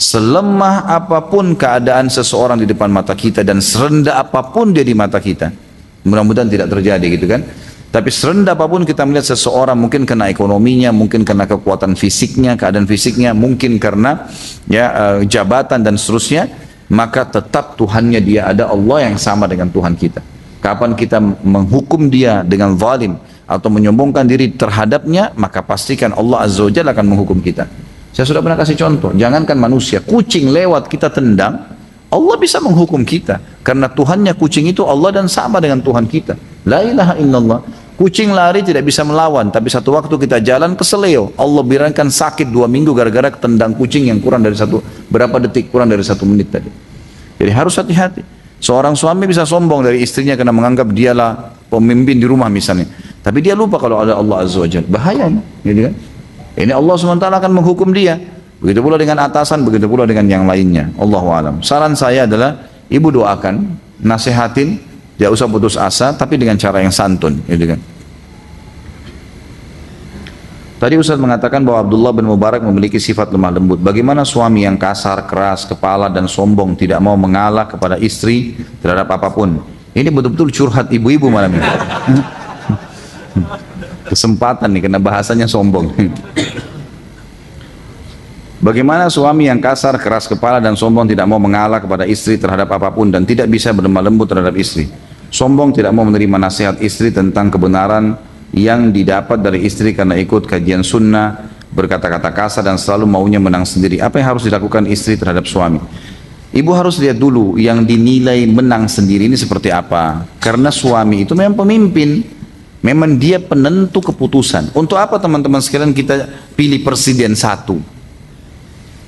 Selemah apapun keadaan seseorang di depan mata kita dan serendah apapun dia di mata kita, mudah-mudahan tidak terjadi gitu kan. Tapi serendah apapun kita melihat seseorang, mungkin karena ekonominya, mungkin karena kekuatan fisiknya, keadaan fisiknya, mungkin karena ya jabatan dan seterusnya, maka tetap Tuhannya dia ada, Allah yang sama dengan Tuhan kita. Kapan kita menghukum dia dengan zalim atau menyombongkan diri terhadapnya, maka pastikan Allah Azza wa Jalla akan menghukum kita. Saya sudah pernah kasih contoh, jangankan manusia, kucing lewat kita tendang, Allah bisa menghukum kita. Karena Tuhannya kucing itu Allah dan sama dengan Tuhan kita. La ilaha illallah. Kucing lari tidak bisa melawan, tapi satu waktu kita jalan keseleo, Allah biarkan sakit 2 minggu gara-gara ketendang kucing yang kurang dari berapa detik, kurang dari 1 menit tadi. Jadi harus hati-hati. Seorang suami bisa sombong dari istrinya karena menganggap dialah pemimpin di rumah misalnya. Tapi dia lupa kalau ada Allah Azza wa Jalla. Bahaya gitu kan? Ini Allah SWT akan menghukum dia. Begitu pula dengan atasan, begitu pula dengan yang lainnya. Allahu a'lam. Saran saya adalah ibu doakan, nasihatin, tidak usah putus asa, tapi dengan cara yang santun, gitu kan. Tadi Ustaz mengatakan bahwa Abdullah bin Mubarak memiliki sifat lemah lembut. Bagaimana suami yang kasar, keras, kepala dan sombong, tidak mau mengalah kepada istri terhadap apapun? Ini betul-betul curhat ibu-ibu malam ini. Kesempatan nih, karena bahasanya sombong. Bagaimana suami yang kasar, keras kepala dan sombong tidak mau mengalah kepada istri terhadap apapun dan tidak bisa berlemah lembut terhadap istri. Sombong tidak mau menerima nasihat istri tentang kebenaran yang didapat dari istri karena ikut kajian sunnah, berkata-kata kasar dan selalu maunya menang sendiri. Apa yang harus dilakukan istri terhadap suami? Ibu harus lihat dulu yang dinilai menang sendiri ini seperti apa. Karena suami itu memang pemimpin, memang dia penentu keputusan. Untuk apa teman-teman sekalian kita pilih presiden satu?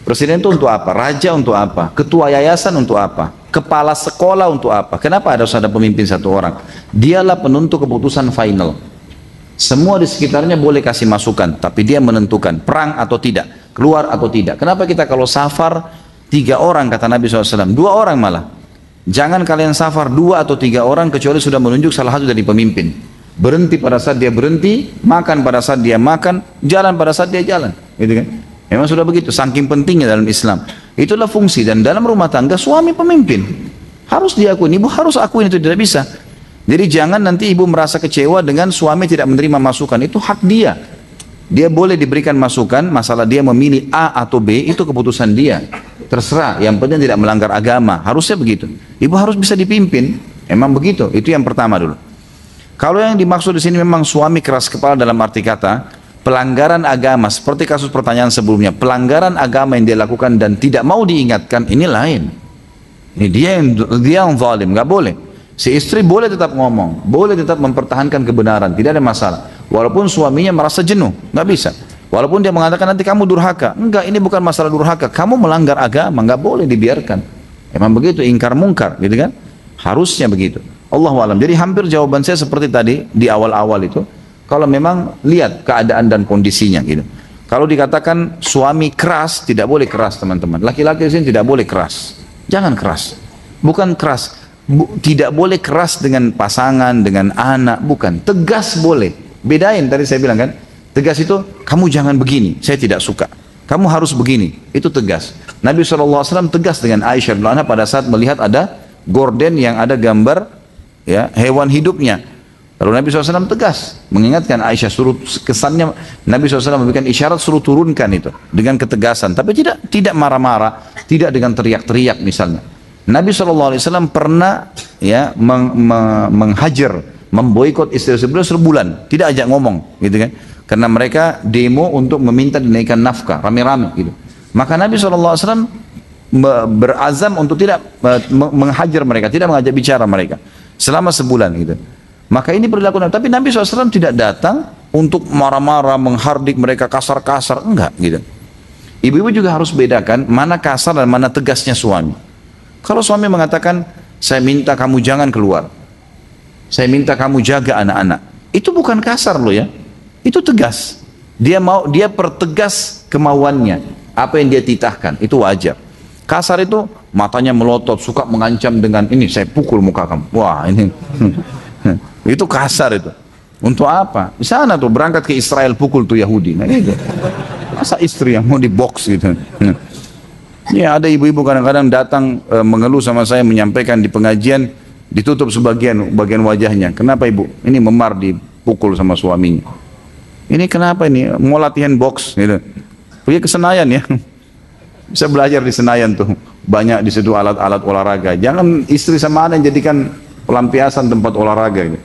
Presiden itu untuk apa? Raja untuk apa? Ketua yayasan untuk apa? Kepala sekolah untuk apa? Kenapa harus ada pemimpin satu orang? Dialah penentu keputusan final. Semua di sekitarnya boleh kasih masukan, tapi dia menentukan perang atau tidak, keluar atau tidak. Kenapa kita kalau safar 3 orang kata Nabi SAW, 2 orang malah. Jangan kalian safar 2 atau 3 orang kecuali sudah menunjuk salah satu dari pemimpin. Berhenti pada saat dia berhenti, makan pada saat dia makan, jalan pada saat dia jalan, gitu kan? Memang sudah begitu, saking pentingnya dalam Islam. Itulah fungsi, dan dalam rumah tangga suami pemimpin. Harus diakui, ibu harus akuin itu, tidak bisa. Jadi jangan nanti ibu merasa kecewa dengan suami tidak menerima masukan, itu hak dia. Dia boleh diberikan masukan, masalah dia memilih A atau B, itu keputusan dia. Terserah, yang penting tidak melanggar agama, harusnya begitu. Ibu harus bisa dipimpin, emang begitu, itu yang pertama dulu. Kalau yang dimaksud di sini memang suami keras kepala dalam arti kata, pelanggaran agama, seperti kasus pertanyaan sebelumnya, pelanggaran agama yang dia lakukan dan tidak mau diingatkan, ini lain. Ini dia yang zalim, nggak boleh. Si istri boleh tetap ngomong, boleh tetap mempertahankan kebenaran, tidak ada masalah. Walaupun suaminya merasa jenuh, nggak bisa. Walaupun dia mengatakan nanti kamu durhaka, enggak, ini bukan masalah durhaka, kamu melanggar agama, nggak boleh dibiarkan. Emang begitu, ingkar mungkar, gitu kan? Harusnya begitu. Allahu a'lam. Jadi hampir jawaban saya seperti tadi di awal-awal itu. Kalau memang lihat keadaan dan kondisinya, gitu. Kalau dikatakan suami keras, tidak boleh keras teman-teman. Laki-laki di sini tidak boleh keras. Jangan keras. Bukan keras. Tidak boleh keras dengan pasangan, dengan anak, bukan. Tegas boleh. Bedain tadi saya bilang kan, tegas itu kamu jangan begini, saya tidak suka. Kamu harus begini, itu tegas. Nabi SAW tegas dengan Aisyah radhiyallahu anha pada saat melihat ada gorden yang ada gambar ya hewan hidupnya. Lalu Nabi SAW tegas mengingatkan Aisyah, suruh kesannya Nabi SAW memberikan isyarat suruh turunkan itu dengan ketegasan, tapi tidak marah-marah, tidak dengan teriak-teriak misalnya. Nabi SAW pernah ya menghajar, memboikot istri-istri beliau sebulan, tidak ajak ngomong, gitu kan? Karena mereka demo untuk meminta dinaikkan nafkah, rame-rame, gitu. Maka Nabi SAW berazam untuk tidak menghajar mereka, tidak mengajak bicara mereka selama sebulan, gitu. Maka ini perilaku Nabi. Tapi Nabi SAW tidak datang untuk marah-marah, menghardik mereka kasar-kasar, enggak, gitu. Ibu-ibu juga harus bedakan mana kasar dan mana tegasnya suami. Kalau suami mengatakan, saya minta kamu jangan keluar, saya minta kamu jaga anak-anak, itu bukan kasar loh ya, itu tegas. Dia pertegas kemauannya, apa yang dia titahkan, itu wajar. Kasar itu matanya melotot, suka mengancam dengan ini, saya pukul muka kamu. Wah ini, itu kasar itu. Untuk apa? Di sana tuh berangkat ke Israel pukul tuh Yahudi. Nah itu, masa istri yang mau dibox gitu. Ya ada ibu-ibu kadang-kadang datang mengeluh sama saya, menyampaikan di pengajian ditutup bagian wajahnya. Kenapa ibu? Ini memar dipukul sama suaminya. Ini kenapa ini? Mau latihan box gitu. Pergi ke Senayan ya. Bisa belajar di Senayan tuh. Banyak di situ alat-alat olahraga. Jangan istri sama anak jadikan pelampiasan tempat olahraga gitu.